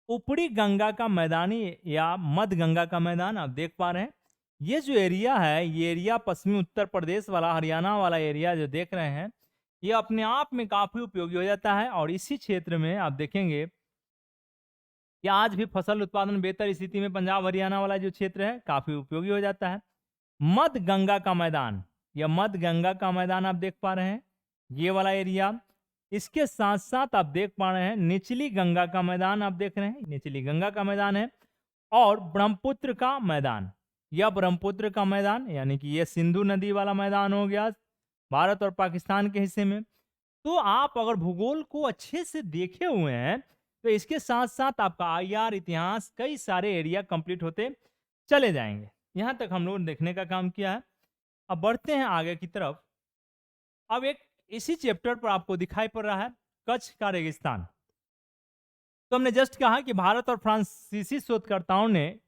ऊपरी गंगा का मैदानी या मध्य गंगा का मैदान आप देख पा रहे हैं। ये जो एरिया है, ये एरिया पश्चिमी उत्तर प्रदेश वाला, हरियाणा वाला एरिया जो देख रहे हैं, ये अपने आप में काफी उपयोगी हो जाता है। और इसी क्षेत्र में आप देखेंगे कि आज भी फसल उत्पादन बेहतर स्थिति में पंजाब हरियाणा वाला जो क्षेत्र है काफी उपयोगी हो जाता है। मध्य गंगा का मैदान, या मध्य गंगा का मैदान आप देख पा रहे हैं, ये वाला एरिया। इसके साथ साथ आप देख पा रहे हैं निचली गंगा का मैदान, आप देख रहे हैं निचली गंगा का मैदान है। और ब्रह्मपुत्र का मैदान, यह ब्रह्मपुत्र का मैदान, यानी कि यह सिंधु नदी वाला मैदान हो गया भारत और पाकिस्तान के हिस्से में। तो आप अगर भूगोल को अच्छे से देखे हुए हैं तो इसके साथ साथ आपका आईआर, इतिहास, कई सारे एरिया कंप्लीट होते चले जाएंगे। यहां तक हम लोगों ने देखने का काम किया है। अब बढ़ते हैं आगे की तरफ। अब एक इसी चैप्टर पर आपको दिखाई पड़ रहा है कच्छ का रेगिस्तान। तो हमने जस्ट कहा कि भारत और फ्रांसीसी शोधकर्ताओं ने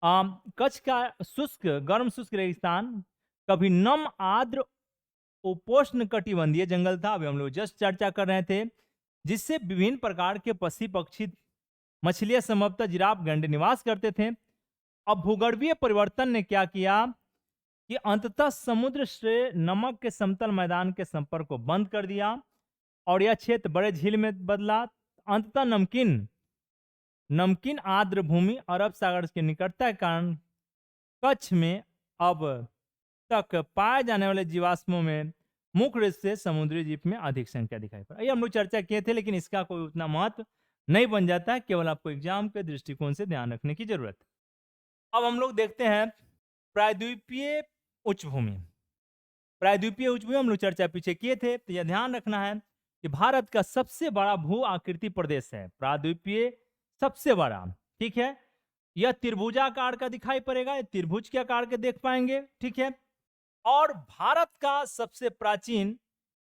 कच्छ का शुष्क, गर्म शुष्क रेगिस्तान कभी नम आर्द्र उपोष्ण कटिबंधीय जंगल था, अभी हम लोग जस्ट चर्चा कर रहे थे, जिससे विभिन्न प्रकार के पक्षी पक्षी मछलियां संभवतः जिराफ गैंडे निवास करते थे। अब भूगर्भीय परिवर्तन ने क्या किया कि अंततः समुद्र से नमक के समतल मैदान के संपर्क को बंद कर दिया और यह क्षेत्र बड़े झील में बदला। अंततः नमकीन आर्द्र भूमि अरब सागर के निकटता के कारण कच्छ में अब तक पाए जाने वाले जीवाश्मों में मुख्य रूप से समुद्री जीव में अधिक संख्या दिखाई पड़ा। ये हम लोग चर्चा किए थे, लेकिन इसका कोई उतना महत्व नहीं बन जाता है, केवल आपको एग्जाम के दृष्टिकोण से ध्यान रखने की जरूरत है। अब हम लोग देखते हैं प्रायद्वीपीय उच्च भूमि। प्रायद्वीपीय उच्चभूमि हम लोग चर्चा पीछे किए थे, तो यह ध्यान रखना है कि भारत का सबसे बड़ा भू आकृति प्रदेश है प्रायद्वीपीय, सबसे बड़ा। ठीक है, यह त्रिभुजाकार का दिखाई पड़ेगा, त्रिभुज के आकार के देख पाएंगे। ठीक है, और भारत का सबसे प्राचीन,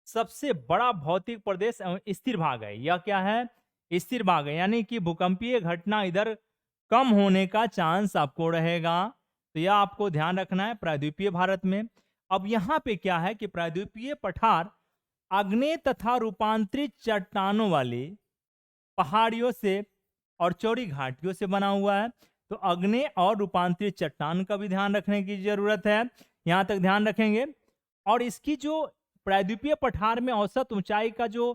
सबसे बड़ा भौतिक प्रदेश एवं स्थिर भाग है। यह क्या है? स्थिर भाग है, यानी कि भूकंपीय घटना इधर कम होने का चांस आपको रहेगा, तो यह आपको ध्यान रखना है प्रायद्वीपीय भारत में। अब यहाँ पे क्या है कि प्रायद्वीपीय पठार आग्नेय तथा रूपांतरित चट्टानों वाली पहाड़ियों से और चौड़ी घाटियों से बना हुआ है। तो आग्नेय और रूपांतरित चट्टान का भी ध्यान रखने की जरूरत है, यहां तक ध्यान रखेंगे। और इसकी जो प्रायद्वीपीय पठार में औसत ऊंचाई का जो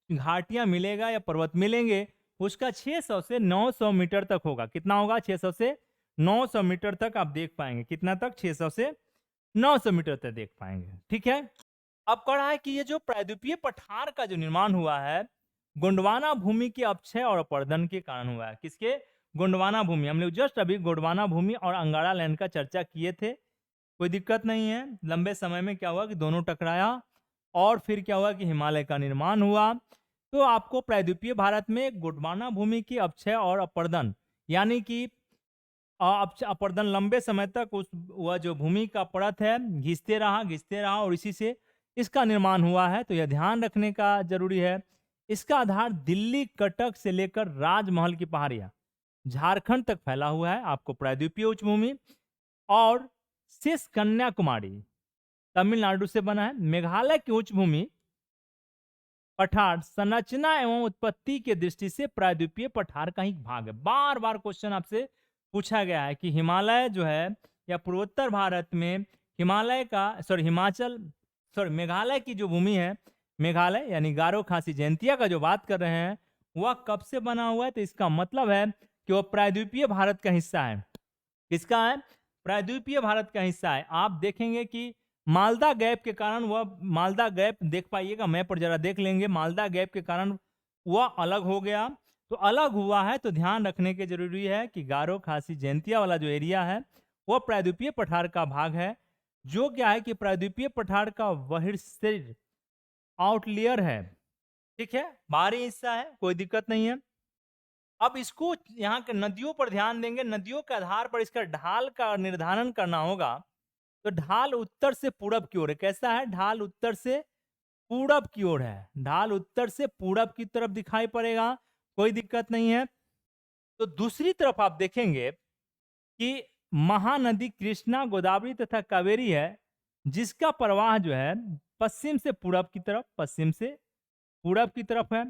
घाटियां मिलेगा या पर्वत मिलेंगे, उसका 600 से 900 मीटर तक होगा। कितना होगा? 600 से 900 मीटर तक आप देख पाएंगे। कितना तक? 600 से 900 मीटर तक देख पाएंगे। ठीक है, अब कह रहा है कि ये जो प्रायद्वीपीय पठार का जो निर्माण हुआ है, गोंडवाना भूमि के अपक्षय और अपरदन के कारण हुआ है। किसके? गोंडवाना भूमि। हम लोग जस्ट अभी गोंडवाना भूमि और अंगारा लैंड का चर्चा किए थे, कोई दिक्कत नहीं है। लंबे समय में क्या हुआ कि दोनों टकराया और फिर क्या हुआ कि हिमालय का निर्माण हुआ। तो आपको प्रायद्वीपीय भारत में गोंडवाना भूमि की अपक्षय और अपरदन, यानी कि अपरदन लंबे समय तक उस वह जो भूमि का परत है घिसते रहा और इसी से इसका निर्माण हुआ है। तो यह ध्यान रखने का जरूरी है। इसका आधार दिल्ली, कटक से लेकर राजमहल की पहाड़ियां झारखंड तक फैला हुआ है। आपको प्रायद्वीपीय उच्चभूमि और शेष कन्याकुमारी तमिलनाडु से बना है। मेघालय की उच्चभूमि पठार संरचना एवं उत्पत्ति के दृष्टि से प्रायद्वीपीय पठार का ही भाग है। बार बार क्वेश्चन आपसे पूछा गया है कि हिमालय जो है या पूर्वोत्तर भारत में हिमालय का मेघालय की जो भूमि है, मेघालय यानी गारो खासी जयंतिया का जो बात कर रहे हैं, वह कब से बना हुआ है? तो इसका मतलब है कि वह प्रायद्वीपीय भारत का हिस्सा है। किसका है? प्रायद्वीपीय भारत का हिस्सा है। आप देखेंगे कि मालदा गैप के कारण वह, मालदा गैप देख पाइएगा, मैप पर जरा देख लेंगे, मालदा गैप के कारण वह अलग हो गया। तो अलग हुआ है तो ध्यान रखने के जरूरी है कि गारो खासी जयंतिया वाला जो एरिया है वह प्रायद्वीपीय पठार का भाग है, जो क्या है कि प्रायद्वीपीय पठार का बहिर्सिर आउटलियर है। ठीक है, बाहरी हिस्सा है, कोई दिक्कत नहीं है। अब इसको यहाँ के नदियों पर ध्यान देंगे, नदियों के आधार पर इसका ढाल का निर्धारण करना होगा। तो ढाल उत्तर से पूरब की ओर है। कैसा है? ढाल उत्तर से पूरब की ओर है, ढाल उत्तर से पूरब की तरफ दिखाई पड़ेगा, कोई दिक्कत नहीं है। तो दूसरी तरफ आप देखेंगे कि महानदी कृष्णा, गोदावरी तथा कावेरी है, जिसका प्रवाह जो है पश्चिम से पूरब की तरफ, पश्चिम से पूरब की तरफ है।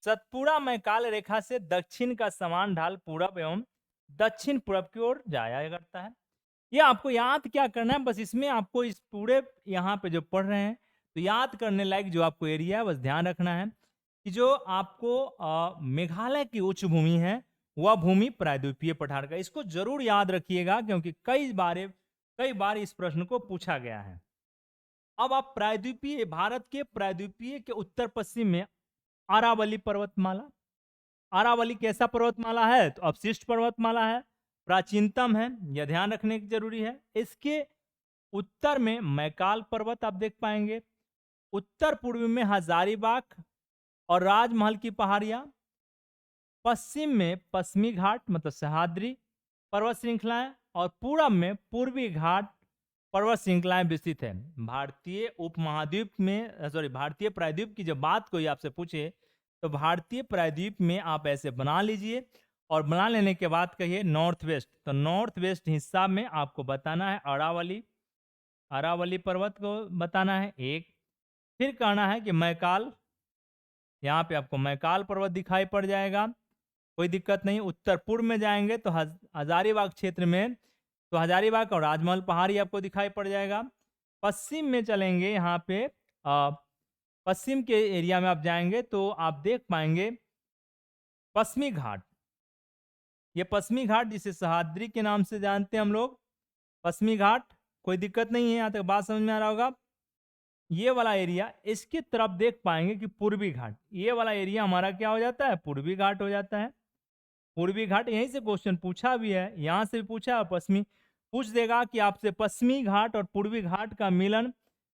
सतपुड़ा मैकाल रेखा से दक्षिण का समान ढाल पूरब एवं दक्षिण पूरब की ओर जाया करता है। ये आपको याद क्या करना है? बस इसमें आपको इस पूरे यहाँ पे जो पढ़ रहे हैं तो याद करने लायक जो आपको एरिया है बस ध्यान रखना है कि जो आपको मेघालय की उच्च भूमि है वह भूमि प्रायद्वीपीय पठार का। इसको जरूर याद रखिएगा क्योंकि कई बार इस प्रश्न को पूछा गया है। अब आप प्रायद्वीपीय भारत के प्रायद्वीपीय के उत्तर पश्चिम में अरावली पर्वतमाला, अरावली कैसा पर्वतमाला है? तो अवशिष्ट पर्वतमाला है, प्राचीनतम है, यह ध्यान रखने की जरूरी है। इसके उत्तर में मैकाल पर्वत आप देख पाएंगे, उत्तर पूर्व में हजारीबाग और राजमहल की पहाड़ियां, पश्चिम में पश्चिमी घाट मतलब सह्याद्री पर्वत श्रृंखलाएं और पूरब में पूर्वी घाट पर्वत श्रृंखलाएं विस्तृत है। भारतीय उपमहाद्वीप में भारतीय प्रायद्वीप की जब बात कोई आपसे पूछे तो भारतीय प्रायद्वीप में आप ऐसे बना लीजिए और बना लेने के बाद कहिए नॉर्थ वेस्ट। तो नॉर्थ वेस्ट हिस्सा में आपको बताना है अरावली पर्वत को बताना है एक। फिर कहना है कि मैकाल, यहाँ पे आपको मैकाल पर्वत दिखाई पड़ जाएगा, कोई दिक्कत नहीं। उत्तर पूर्व में जाएंगे तो हजारीबाग क्षेत्र में तो हजारीबाग और राजमहल पहाड़ी आपको दिखाई पड़ जाएगा। पश्चिम में चलेंगे, यहाँ पे पश्चिम के एरिया में आप जाएंगे तो आप देख पाएंगे पश्चिमी घाट, ये पश्चिमी घाट जिसे सह्याद्री के नाम से जानते हैं हम लोग, पश्चिमी घाट, कोई दिक्कत नहीं है, यहाँ तक बात समझ में आ रहा होगा। ये वाला एरिया, इसकी तरफ देख पाएंगे कि पूर्वी घाट, ये वाला एरिया हमारा क्या हो जाता है? पूर्वी घाट हो जाता है। पूर्वी घाट यहीं से क्वेश्चन पूछा भी है, यहाँ से भी पूछा, पश्चिमी पूछ देगा कि आपसे पश्चिमी घाट और पूर्वी घाट का मिलन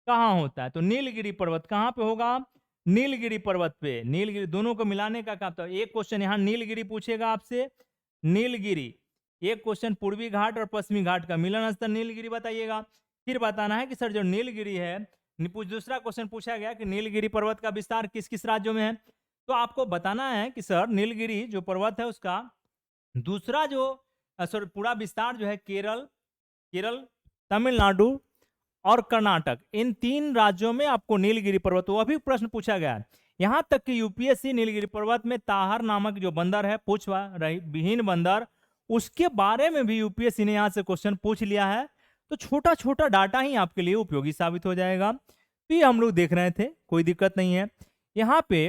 कहाँ होता है? तो नीलगिरी पर्वत कहाँ पे होगा? नीलगिरी पर्वत पे। नीलगिरी दोनों को मिलाने का काम, तो एक क्वेश्चन यहाँ नीलगिरी पूछेगा आपसे, नीलगिरी। एक क्वेश्चन पूर्वी घाट और पश्चिमी घाट का मिलन स्थल नीलगिरी बताइएगा। फिर बताना है कि सर जो नीलगिरी है, दूसरा क्वेश्चन पूछा गया कि नीलगिरी पर्वत का विस्तार किस किस राज्यों में है। तो आपको बताना है कि सर नीलगिरी जो पर्वत है उसका दूसरा जो सॉरी पूरा विस्तार जो है केरल, तमिलनाडु और कर्नाटक, इन 3 राज्यों में आपको नीलगिरी पर्वत, वो भी प्रश्न पूछा गया है। यहां तक कि यूपीएससी नीलगिरी पर्वत में ताहर नामक जो बंदर है, पूछवा रही विहीन बंदर, उसके बारे में भी यूपीएससी ने यहां से क्वेश्चन पूछ लिया है। तो छोटा छोटा डाटा ही आपके लिए उपयोगी साबित हो जाएगा। तो ये हम लोग देख रहे थे, कोई दिक्कत नहीं है। यहाँ पे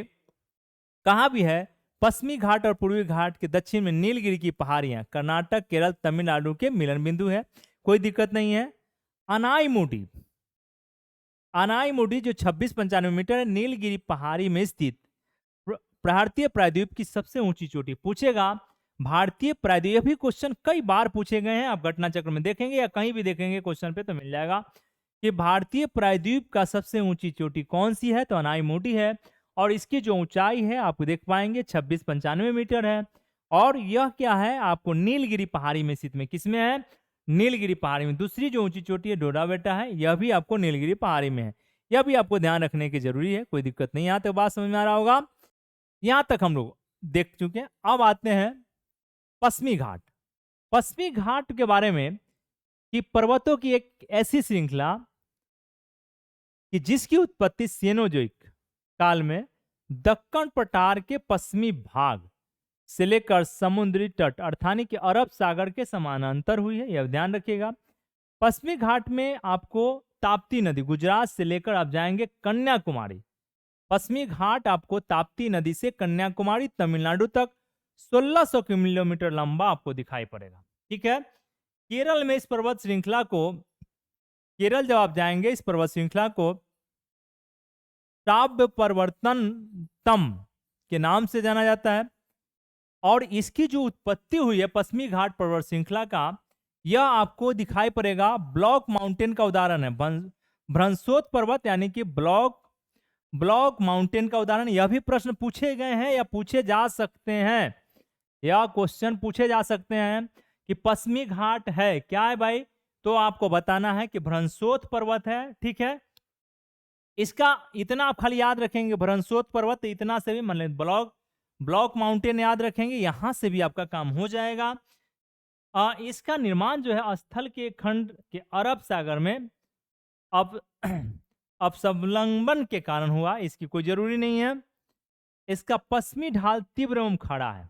कहा भी है, पश्चिमी घाट और पूर्वी घाट के दक्षिण में नीलगिरी की पहाड़ियां कर्नाटक, केरल, तमिलनाडु के मिलन बिंदु है, कोई दिक्कत नहीं है। अनाईमुडी, अनाईमुडी जो 2695 मीटर है, नीलगिरी पहाड़ी में स्थित भारतीय प्रायद्वीप की सबसे ऊंची चोटी। पूछेगा भारतीय प्रायद्वीप, ये भी क्वेश्चन कई बार पूछे गए हैं, आप घटना चक्र में देखेंगे या कहीं भी देखेंगे क्वेश्चन पे तो मिल जाएगा कि भारतीय प्रायद्वीप का सबसे ऊंची चोटी कौन सी है, तो अनाईमुडी है। और इसकी जो ऊंचाई है आप देख पाएंगे 2695 मीटर है। और यह क्या है, आपको नीलगिरी पहाड़ी में स्थित में, किसमें है? नीलगिरी पहाड़ी में। दूसरी जो ऊंची चोटी है डोडाबेटा है, यह भी आपको नीलगिरी पहाड़ी में है। यह भी आपको ध्यान रखने की जरूरी है, कोई दिक्कत नहीं। यहाँ तक बात समझ में आ रहा होगा, यहां तक हम लोग देख चुके हैं। अब आते हैं पश्चिमी घाट। पश्चिमी घाट के बारे में कि पर्वतों की एक ऐसी श्रृंखला कि जिसकी उत्पत्ति सेनोजोइक काल में दक्कन पठार के पश्चिमी भाग से लेकर समुद्री तट अर्थानी कि अरब सागर के समानांतर हुई है, यह ध्यान रखिएगा। पश्चिमी घाट में आपको ताप्ती नदी गुजरात से लेकर आप जाएंगे कन्याकुमारी, पश्चिमी घाट आपको ताप्ती नदी से कन्याकुमारी तमिलनाडु तक 1600 किलोमीटर लंबा आपको दिखाई पड़ेगा। ठीक है। केरल में इस पर्वत श्रृंखला को, केरल जब आप जाएंगे इस पर्वत श्रृंखला को ताव्य पर्वतनतम के नाम से जाना जाता है। और इसकी जो उत्पत्ति हुई है पश्चिमी घाट पर्वत श्रृंखला का, यह आपको दिखाई पड़ेगा ब्लॉक माउंटेन का उदाहरण है। भ्रंशोत पर्वत यानी कि ब्लॉक माउंटेन का उदाहरण। यह भी प्रश्न पूछे गए हैं या पूछे जा सकते हैं, या क्वेश्चन पूछे जा सकते हैं कि पश्चिमी घाट है क्या है भाई, तो आपको बताना है कि भ्रंशोत पर्वत है। ठीक है, इसका इतना आप खाली याद रखेंगे, भ्रंशोत पर्वत, इतना से भी मान लें ब्लॉक माउंटेन याद रखेंगे, यहां से भी आपका काम हो जाएगा। इसका निर्माण जो है स्थल के खंड के अरब सागर में अब संलग्न के कारण हुआ, इसकी कोई जरूरी नहीं है। इसका पश्चिमी ढाल तीव्र एवं खड़ा है।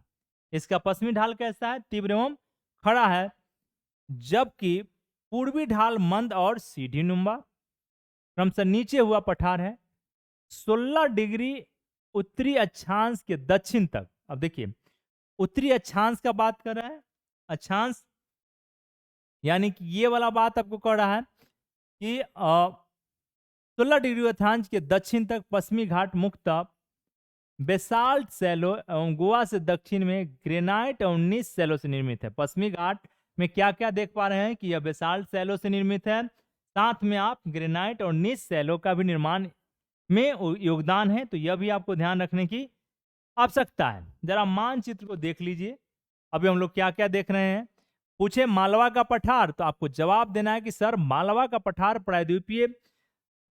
इसका पश्चिमी ढाल कैसा है? तीव्र एवं खड़ा है, जबकि पूर्वी ढाल मंद और सीढ़ी नुमा क्रमशः नीचे हुआ पठार है। 16 डिग्री उत्तरी अक्षांश के दक्षिण तक। अब देखिए उत्तरी अक्षांश का बात कर रहा है, अक्षांश यानी कि ये वाला बात आपको कह रहा है कि 16 डिग्री अक्षांश के दक्षिण तक पश्चिमी घाट मुक्त बेसाल्ट सैलो एवं गोवा से दक्षिण में ग्रेनाइट और नीच सैलो से निर्मित है। पश्चिमी घाट में क्या क्या देख पा रहे हैं कि यह बेसाल्ट सैलो से निर्मित है, साथ में आप ग्रेनाइट और नीच सैलो का भी निर्माण में योगदान है। तो यह भी आपको ध्यान रखने की आवश्यकता है। जरा मानचित्र को देख लीजिए, अभी हम लोग क्या क्या देख रहे हैं। पूछे मालवा का पठार, तो आपको जवाब देना है कि सर मालवा का पठार प्रायद्वीपीय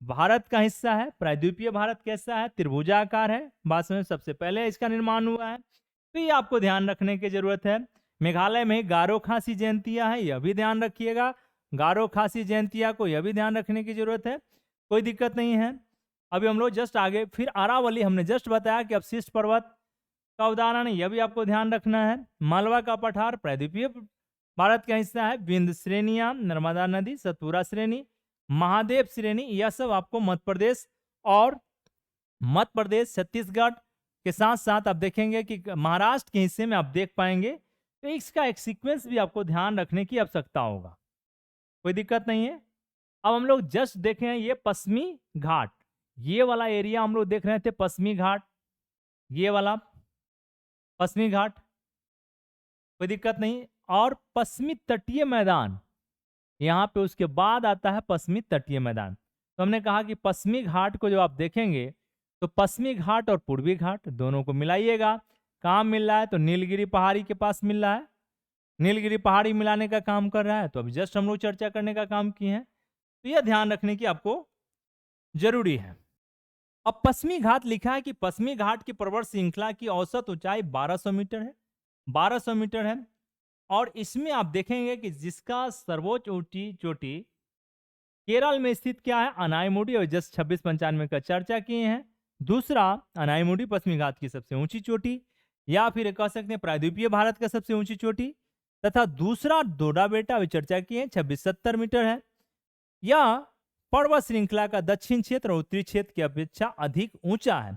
भारत का हिस्सा है। प्रायद्वीपीय भारत कैसा है? त्रिभुजाकार है। बात समझ, सबसे पहले इसका निर्माण हुआ है, तो ये आपको ध्यान रखने की जरूरत है। मेघालय में गारो खासी जयंतिया है, यह भी ध्यान रखिएगा। गारो खासी जयंतिया को यह भी ध्यान रखने की जरूरत है, कोई दिक्कत नहीं है। अभी हम लोग जस्ट आगे, फिर अरावली हमने जस्ट बताया कि अवशिष्ट पर्वत का उदाहरण है, यह भी आपको ध्यान रखना है। मालवा का पठार प्रायद्वीपीय भारत का हिस्सा है। विंध्य श्रेणियां, नर्मदा नदी, सतपुरा श्रेणी, महादेव श्रेणी, यह सब आपको मध्य प्रदेश छत्तीसगढ़ के साथ साथ आप देखेंगे कि महाराष्ट्र के हिस्से में आप देख पाएंगे। तो इसका एक सीक्वेंस भी आपको ध्यान रखने की आवश्यकता होगा, कोई दिक्कत नहीं है। अब हम लोग जस्ट देखें ये पश्चिमी घाट, ये वाला एरिया हम लोग देख रहे थे पश्चिमी घाट, ये वाला पश्चिमी घाट, कोई दिक्कत नहीं। और पश्चिमी तटीय मैदान, यहाँ पे उसके बाद आता है पश्चिमी तटीय मैदान। तो हमने कहा कि पश्चिमी घाट को जो आप देखेंगे तो पश्चिमी घाट और पूर्वी घाट दोनों को मिलाइएगा। कहाँ मिल रहा है? तो नीलगिरी पहाड़ी के पास मिल रहा है। नीलगिरी पहाड़ी मिलाने का काम कर रहा है। तो अभी जस्ट हम लोग चर्चा करने का काम किए हैं, तो यह ध्यान रखने की आपको जरूरी है। अब पश्चिमी घाट लिखा है कि पश्चिमी घाट की पर्वत श्रृंखला की औसत ऊंचाई 1200 मीटर है। 1200 मीटर है। और इसमें आप देखेंगे कि जिसका सर्वोच्च ऊंची चोटी केरल में स्थित क्या है? अनाईमुडी, और जस्ट 2695 का चर्चा किए हैं। दूसरा, अनाईमुडी पश्चिमी घाट की सबसे ऊंची चोटी, या फिर कह सकते हैं प्रायद्वीपीय भारत का सबसे ऊंची चोटी। तथा दूसरा डोडा बेटा, अभी चर्चा किए हैं, 2670 मीटर है। यह पर्वत श्रृंखला का दक्षिण क्षेत्र और उत्तरी क्षेत्र की अपेक्षा अधिक ऊंचा है।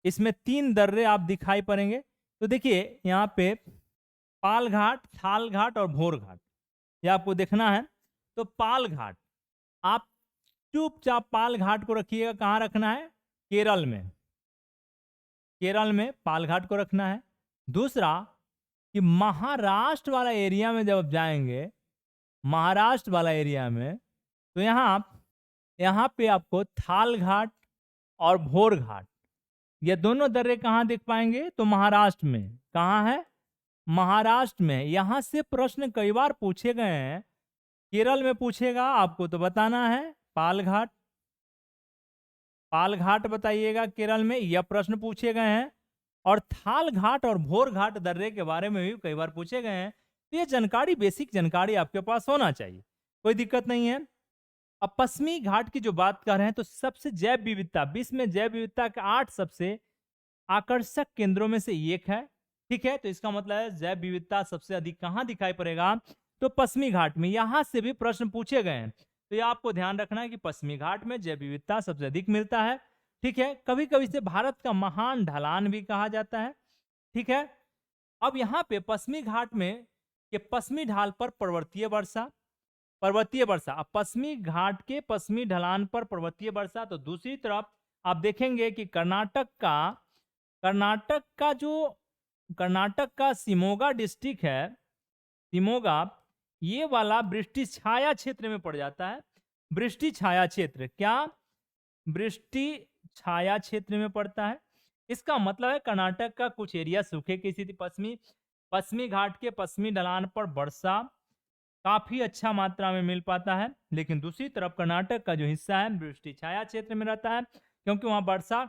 इसमें 3 दर्रे आप दिखाई पड़ेंगे। तो देखिए यहाँ पे पाल घाट, थाल घाट और भोर घाट, यह आपको देखना है। तो पाल घाट, आप चुपचाप पाल घाट को रखिएगा। कहाँ रखना है? केरल में। केरल में पाल घाट को रखना है। दूसरा कि महाराष्ट्र वाला एरिया में जब आप जाएंगे, महाराष्ट्र वाला एरिया में, तो यहाँ पे आपको थाल घाट और भोर घाट, ये दोनों दर्रे कहाँ देख पाएंगे? तो महाराष्ट्र में। कहाँ है? महाराष्ट्र में। यहां से प्रश्न कई बार पूछे गए हैं। केरल में पूछेगा, आपको तो बताना है पाल घाट। पाल घाट बताइएगा केरल में, यह प्रश्न पूछे गए हैं। और थाल घाट और भोर घाट दर्रे के बारे में भी कई बार पूछे गए हैं। तो ये जानकारी, बेसिक जानकारी आपके पास होना चाहिए, कोई दिक्कत नहीं है। अब पश्चिमी घाट की जो बात कर रहे हैं, तो सबसे जैव विविधता, विश्व में जैव विविधता के 8 सबसे आकर्षक केंद्रों में से एक है। ठीक है, तो इसका मतलब है जैव विविधता सबसे अधिक कहां दिखाई पड़ेगा? तो पश्चिमी घाट में। यहां से भी प्रश्न पूछे गए हैं, तो ये आपको ध्यान रखना है कि पश्चिमी घाट में जैव विविधता सबसे अधिक मिलता है। ठीक है, कभी कभी इसे भारत का महान ढलान भी कहा जाता है। ठीक है, अब यहाँ पे पश्चिमी घाट में के पश्चिमी ढाल पर पर्वतीय वर्षा, अब पश्चिमी घाट के पश्चिमी ढलान पर पर्वतीय वर्षा। तो दूसरी तरफ आप देखेंगे कि कर्नाटक का शिमोगा डिस्ट्रिक्ट है, शिमोगा, ये वाला वृष्टि छाया क्षेत्र में पड़ जाता है। वृष्टि छाया क्षेत्र, क्या? वृष्टि छाया क्षेत्र में पड़ता है। इसका मतलब है कर्नाटक का कुछ एरिया सूखे की स्थिति, पश्चिमी घाट के पश्चिमी ढलान पर वर्षा काफी अच्छा मात्रा में मिल पाता है। लेकिन दूसरी तरफ कर्नाटक का जो हिस्सा है वृष्टि छाया क्षेत्र में रहता है, क्योंकि वहां वर्षा,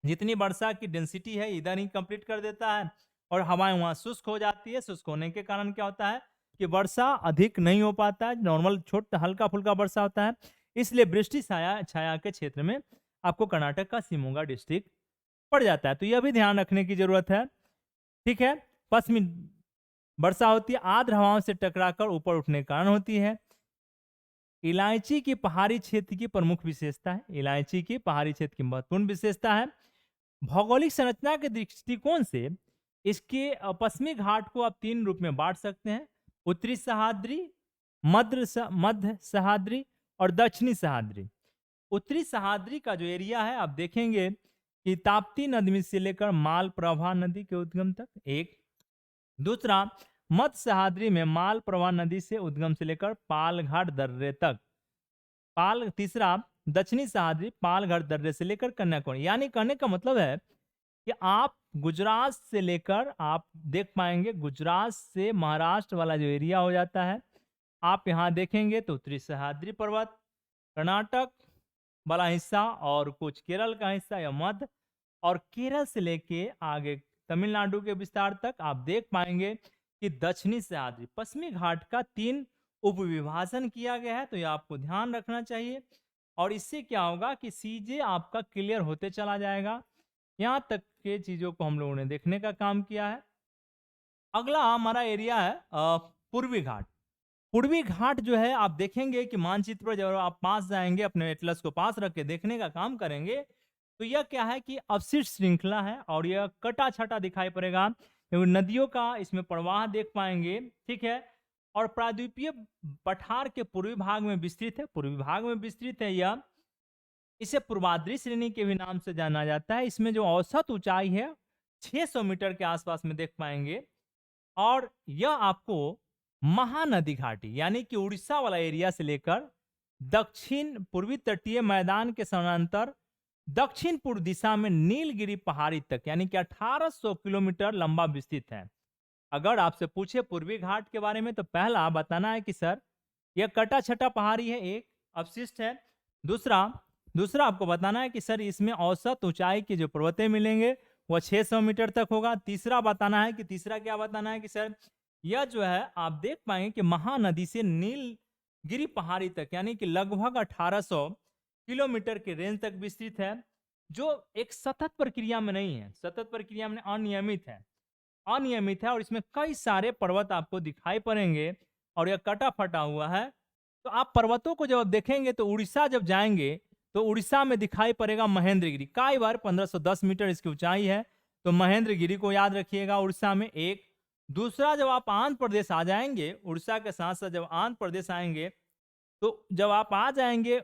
जितनी वर्षा की डेंसिटी है इधर ही कंप्लीट कर देता है, और हवाएं वहां शुष्क हो जाती है। शुष्क होने के कारण क्या होता है कि वर्षा अधिक नहीं हो पाता है, नॉर्मल छोटा हल्का फुल्का वर्षा होता है। इसलिए वृष्टि छाया के क्षेत्र में आपको कर्नाटक का शिमोगा डिस्ट्रिक्ट पड़ जाता है। तो यह भी ध्यान रखने की जरूरत है। ठीक है, पश्चिमी वर्षा होती है, आर्द्र हवाओं से टकराकर ऊपर उठने के कारण होती है। इलायची की पहाड़ी क्षेत्र की प्रमुख विशेषता है, इलायची की पहाड़ी क्षेत्र की महत्वपूर्ण विशेषता है। भौगोलिक संरचना के दृष्टिकोण से इसके पश्चिमी घाट को आप 3 रूप में बांट सकते हैं: उत्तरी सह्याद्री, मध्य सह्याद्री और दक्षिणी सह्याद्री। उत्तरी सह्याद्री का जो एरिया है, आप देखेंगे कि ताप्ती नदी से लेकर मालप्रभा नदी के उद्गम तक एक। दूसरा, मध्य सह्याद्री में मालप्रभा नदी से उद्गम से लेकर पालघाट दर्रे तक। तीसरा, दक्षिणी सह्याद्री पालघाट दर्रे से लेकर कन्याकुमारी। यानी कहने का मतलब है कि आप गुजरात से लेकर, आप देख पाएंगे गुजरात से महाराष्ट्र वाला जो एरिया हो जाता है, आप यहाँ देखेंगे तो उत्तरी सह्याद्री पर्वत, कर्नाटक वाला हिस्सा और कुछ केरल का हिस्सा या मध्य, और केरल से लेके आगे तमिलनाडु के विस्तार तक आप देख पाएंगे कि दक्षिणी सह्याद्री। पश्चिमी घाट का 3 उपविभाजन किया गया है, तो ये आपको ध्यान रखना चाहिए। और इससे क्या होगा कि सीजे आपका क्लियर होते चला जाएगा। यहां तक के चीजों को हम लोगों ने देखने का काम किया है। अगला हमारा एरिया है पूर्वी घाट। पूर्वी घाट जो है, आप देखेंगे कि मानचित्र पर जब आप पास जाएंगे, अपने एटलस को पास रख के देखने का काम करेंगे, तो यह क्या है कि अवशिष्ट श्रृंखला है, और यह कटा छटा दिखाई पड़ेगा। नदियों का इसमें प्रवाह देख पाएंगे। ठीक है, और प्रायद्वीपीय पठार के पूर्वी भाग में विस्तृत है। यह, इसे पूर्वाद्री श्रेणी के भी नाम से जाना जाता है। इसमें जो औसत ऊंचाई है 600 मीटर के आसपास में देख पाएंगे। और यह आपको महानदी घाटी, यानी कि उड़ीसा वाला एरिया से लेकर दक्षिण पूर्वी तटीय मैदान के समानांतर दक्षिण पूर्व दिशा में नीलगिरी पहाड़ी तक, यानी कि 1800 किलोमीटर लंबा विस्तृत है। अगर आपसे पूछे पूर्वी घाट के बारे में, तो पहला बताना है कि सर यह कटा छटा पहाड़ी है, एक अवशिष्ट है। दूसरा दूसरा आपको बताना है कि सर इसमें औसत ऊंचाई की जो पर्वतें मिलेंगे वह 600 मीटर तक होगा। तीसरा बताना है कि तीसरा क्या बताना है कि सर यह जो है आप देख पाएंगे कि महानदी से नीलगिरी पहाड़ी तक, यानी कि लगभग 1800 किलोमीटर के रेंज तक विस्तृत है, जो एक सतत प्रक्रिया में नहीं है। सतत प्रक्रिया में अनियमित है, अनियमित है, और इसमें कई सारे पर्वत आपको दिखाई पड़ेंगे और यह कटा फटा हुआ है। तो आप पर्वतों को जब देखेंगे तो उड़ीसा जब जाएंगे तो उड़ीसा में दिखाई पड़ेगा महेंद्रगिरी, कई बार 1510 मीटर इसकी ऊंचाई है, तो महेंद्रगिरी को याद रखिएगा उड़ीसा में एक। दूसरा, जब आप आंध्र प्रदेश आ जाएंगे, उड़ीसा के साथ साथ जब आंध्र प्रदेश आएंगे, तो जब आप आ जाएंगे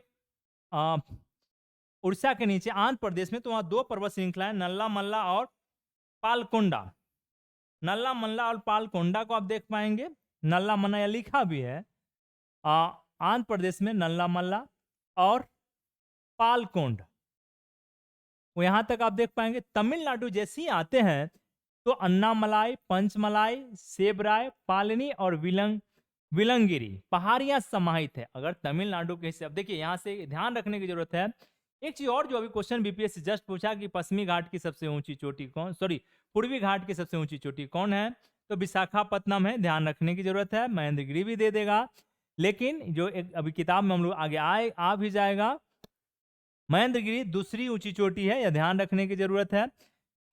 उड़ीसा के नीचे आंध्र प्रदेश में, तो वहां दो पर्वत श्रृंखला है, नल्ला मल्ला और पालकोंडा। नल्ला मल्ला और पालकोंडा को आप देख पाएंगे। नल्ला मल्ला यह लिखा भी है आंध्र प्रदेश में, नल्ला मल्ला और पालकोंड, वो यहां तक आप देख पाएंगे। तमिलनाडु जैसे ही आते हैं तो अन्नामलाई, पंचमलाई, सेबराय, पालनी और विलंगिरी पहाड़ियां समाहित है। अगर तमिलनाडु के हिस्से, अब देखिए यहां से ध्यान रखने की जरूरत है एक चीज और, जो अभी क्वेश्चन बीपीएससी जस्ट पूछा कि पश्चिमी घाट की सबसे ऊंची चोटी कौन, सॉरी पूर्वी घाट की सबसे ऊंची चोटी कौन है, तो विशाखापत्तनम है, ध्यान रखने की जरूरत है। महेंद्रगिरी भी दे देगा, लेकिन जो एक अभी किताब में हम लोग आगे आ भी जाएगा, महेंद्रगिरी दूसरी ऊंची चोटी है, यह ध्यान रखने की जरूरत है।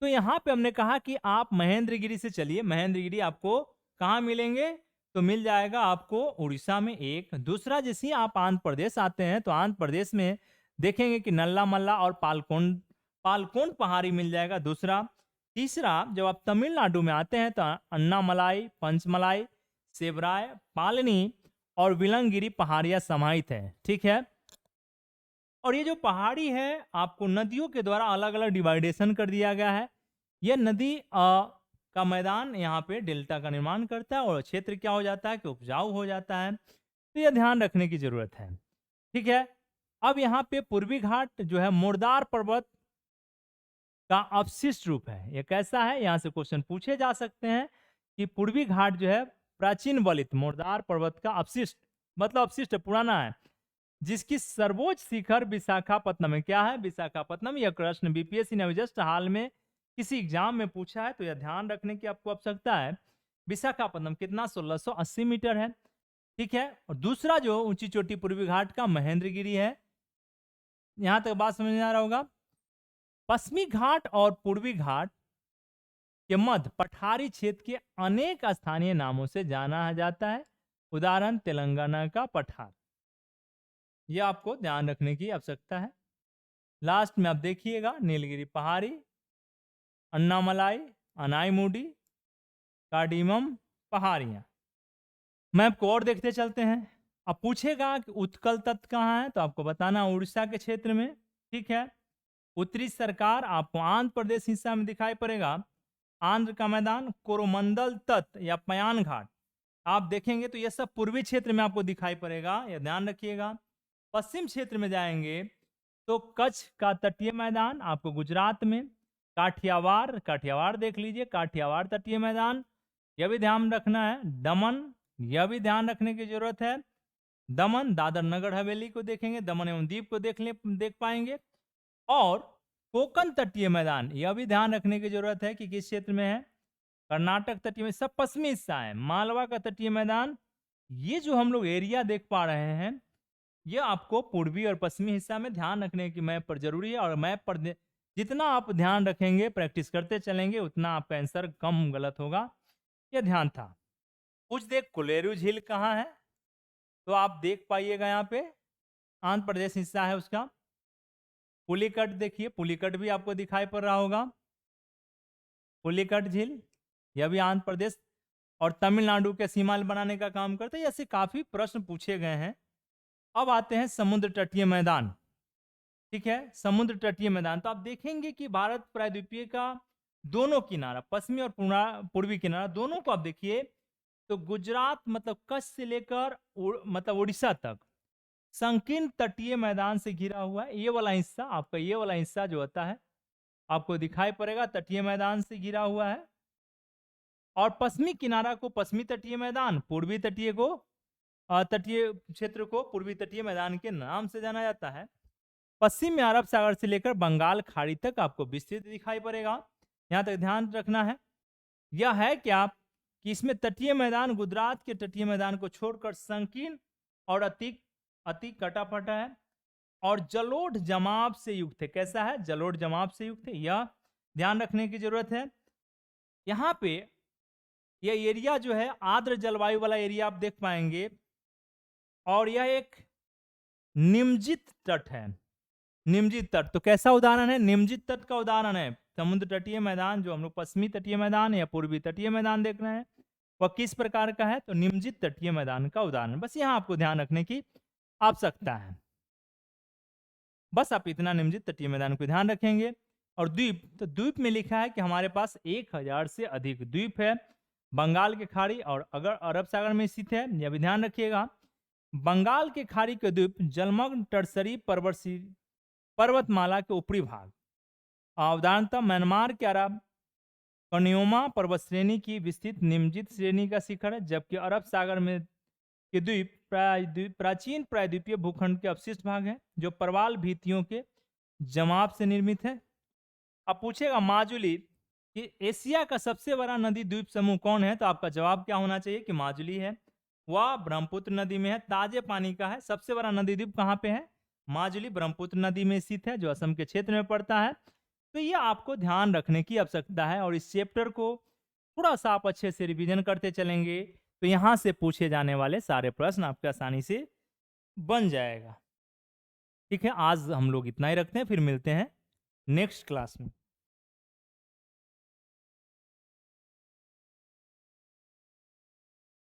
तो यहाँ पे हमने कहा कि आप महेंद्रगिरी से चलिए, महेंद्रगिरी आपको कहाँ मिलेंगे, तो मिल जाएगा आपको उड़ीसा में एक। दूसरा, जैसे आप आंध्र प्रदेश आते हैं तो आंध्र प्रदेश में देखेंगे कि नल्ला मल्ला और पालकोंड पहाड़ी मिल जाएगा, दूसरा। तीसरा, जब आप तमिलनाडु में आते हैं तो अन्नामलाई, पंचमलाई, सेबराय, पालनी और विलंगिरी पहाड़ियां समाहित है, ठीक है। और ये जो पहाड़ी है आपको नदियों के द्वारा अलग अलग डिवाइडेशन कर दिया गया है। यह नदी का मैदान यहाँ पे डेल्टा का निर्माण करता है और क्षेत्र क्या हो जाता है कि उपजाऊ हो जाता है, तो यह ध्यान रखने की जरूरत है, ठीक है। अब यहाँ पे पूर्वी घाट जो है मुर्दार पर्वत का अवशिष्ट रूप है। यह कैसा है, यहाँ से क्वेश्चन पूछे जा सकते हैं कि पूर्वी घाट जो है प्राचीन बलित मुर्दार पर्वत का अवशिष्ट, मतलब अवशिष्ट पुराना है, जिसकी सर्वोच्च शिखर विशाखापत्तनम में। क्या है विशाखापत्तनम, यह प्रश्न बीपीएससी ने जस्ट हाल में किसी एग्जाम में पूछा है, तो यह ध्यान रखने की आपको आवश्यकता है। विशाखापत्तनम कितना, 1680 मीटर है, ठीक है। और दूसरा जो ऊंची चोटी पूर्वी घाट का महेंद्रगिरी है। यहां तक बात समझ में आ रहा होगा। पश्चिमी घाट और पूर्वी घाट के मध्य पठारी क्षेत्र के अनेक स्थानीय नामों से जाना जाता है, उदाहरण तेलंगाना का पठार, यह आपको ध्यान रखने की आवश्यकता है। लास्ट में आप देखिएगा नीलगिरी पहाड़ी, अन्नामलाई, अनाईमुडी, कार्डिमम पहाड़ियां। मैप को और देखते चलते हैं। अब पूछेगा कि उत्कल तट कहाँ है, तो आपको बताना उड़ीसा के क्षेत्र में, ठीक है। उत्तरी सरकार आपको आंध्र प्रदेश हिस्सा में दिखाई पड़ेगा। आंध्र का मैदान, कोरोमंडल तट या पयान घाट आप देखेंगे तो यह सब पूर्वी क्षेत्र में आपको दिखाई पड़ेगा, यह ध्यान रखिएगा। पश्चिम क्षेत्र में जाएंगे तो कच्छ का तटीय मैदान आपको गुजरात में, काठियावाड़ देख लीजिए, काठियावाड़ तटीय मैदान, यह भी ध्यान रखना है। दमन, यह भी ध्यान रखने की जरूरत है। दमन, दादर नगर हवेली को देखेंगे, दमन एवं दीव को देख पाएंगे। और कोकण तटीय मैदान, यह भी ध्यान रखने की जरूरत है कि किस क्षेत्र में है, कर्नाटक तटीय में, सब पश्चिमी हिस्सा है। मालवा का तटीय मैदान, ये जो हम लोग एरिया देख पा रहे हैं, ये आपको पूर्वी और पश्चिमी हिस्सा में ध्यान रखने की मैप पर जरूरी है। और मैप पर जितना आप ध्यान रखेंगे, प्रैक्टिस करते चलेंगे, उतना आपका आंसर कम गलत होगा, यह ध्यान था। कुछ देख कोलेरू झील कहाँ है, तो आप देख पाइएगा यहाँ पे आंध्र प्रदेश हिस्सा है उसका। पुलिकट देखिए, पुलिकट भी आपको दिखाई पड़ रहा होगा, पुलिकट झील, यह भी आंध्र प्रदेश और तमिलनाडु के सीमा बनाने का काम करते हैं। ऐसे काफी प्रश्न पूछे गए हैं। अब आते हैं समुद्र तटीय मैदान, ठीक है। समुद्र तटीय मैदान, तो आप देखेंगे कि भारत प्रायद्वीपीय का दोनों किनारा, पश्चिमी और पूर्वी किनारा, दोनों को आप देखिए तो गुजरात मतलब कच्छ से लेकर मतलब उड़ीसा तक संकीर्ण तटीय मैदान से घिरा हुआ है। ये वाला हिस्सा आपका, ये वाला हिस्सा जो होता है आपको दिखाई पड़ेगा, तटीय मैदान से घिरा हुआ है। और पश्चिमी किनारा को पश्चिमी तटीय मैदान, पूर्वी तटीय को तटीय क्षेत्र को पूर्वी तटीय मैदान के नाम से जाना जाता है। पश्चिम में अरब सागर से लेकर बंगाल खाड़ी तक आपको विस्तृत दिखाई पड़ेगा। यहां तक ध्यान रखना है। यह है क्या कि इसमें तटीय मैदान गुजरात के तटीय मैदान को छोड़कर संकीर्ण और अति कटाफटा है और जलोढ़ जमाव से युक्त है। कैसा है? जलोढ़ जमाव से युक्त है। यह ध्यान रखने की जरूरत है। यहाँ पे यह एरिया जो है आर्द्र जलवायु वाला एरिया आप देख पाएंगे, और यह एक निमज्जित तट है। निमज्जित तट तो कैसा उदाहरण है? निमज्जित तट का उदाहरण है समुद्र तटीय मैदान, जो हम लोग पश्चिमी तटीय मैदान या पूर्वी तटीय मैदान देख रहे हैं, वह किस प्रकार का है? तो निमज्जित तटीय मैदान का उदाहरण। बस यहाँ आपको ध्यान रखने की आवश्यकता है। बस आप इतना निमज्जित तटीय मैदान को ध्यान रखेंगे। और द्वीप, तो द्वीप में लिखा है कि हमारे पास 1000 से अधिक द्वीप है बंगाल के खाड़ी और अगर अरब सागर में स्थित है। यह भी ध्यान रखिएगा। बंगाल के खाड़ी के द्वीप जलमग्न टर्सरी पर्वतमाला के ऊपरी भाग, उदाहरणतः म्यांमार के अरब कन्योमा पर्वत श्रेणी की विस्तृत निमज्जित श्रेणी का शिखर है, जबकि अरब सागर में के द्वीप प्राचीन प्रायद्वीपीय भूखंड के अवशिष्ट भाग हैं जो प्रवाल भित्तियों के जमाव से निर्मित है। अब पूछेगा माजुली कि एशिया का सबसे बड़ा नदी द्वीप समूह कौन है? तो आपका जवाब क्या होना चाहिए कि माजुली है। वह ब्रह्मपुत्र नदी में है, ताजे पानी का है। सबसे बड़ा नदी द्वीप कहाँ पे है? माजुली ब्रह्मपुत्र नदी में स्थित है, जो असम के क्षेत्र में पड़ता है। तो ये आपको ध्यान रखने की आवश्यकता है और इस चैप्टर को थोड़ा सा आप अच्छे से रिवीजन करते चलेंगे तो यहां से पूछे जाने वाले सारे प्रश्न आपके आसानी से बन जाएगा। ठीक है, आज हम लोग इतना ही रखते हैं, फिर मिलते हैं नेक्स्ट क्लास में।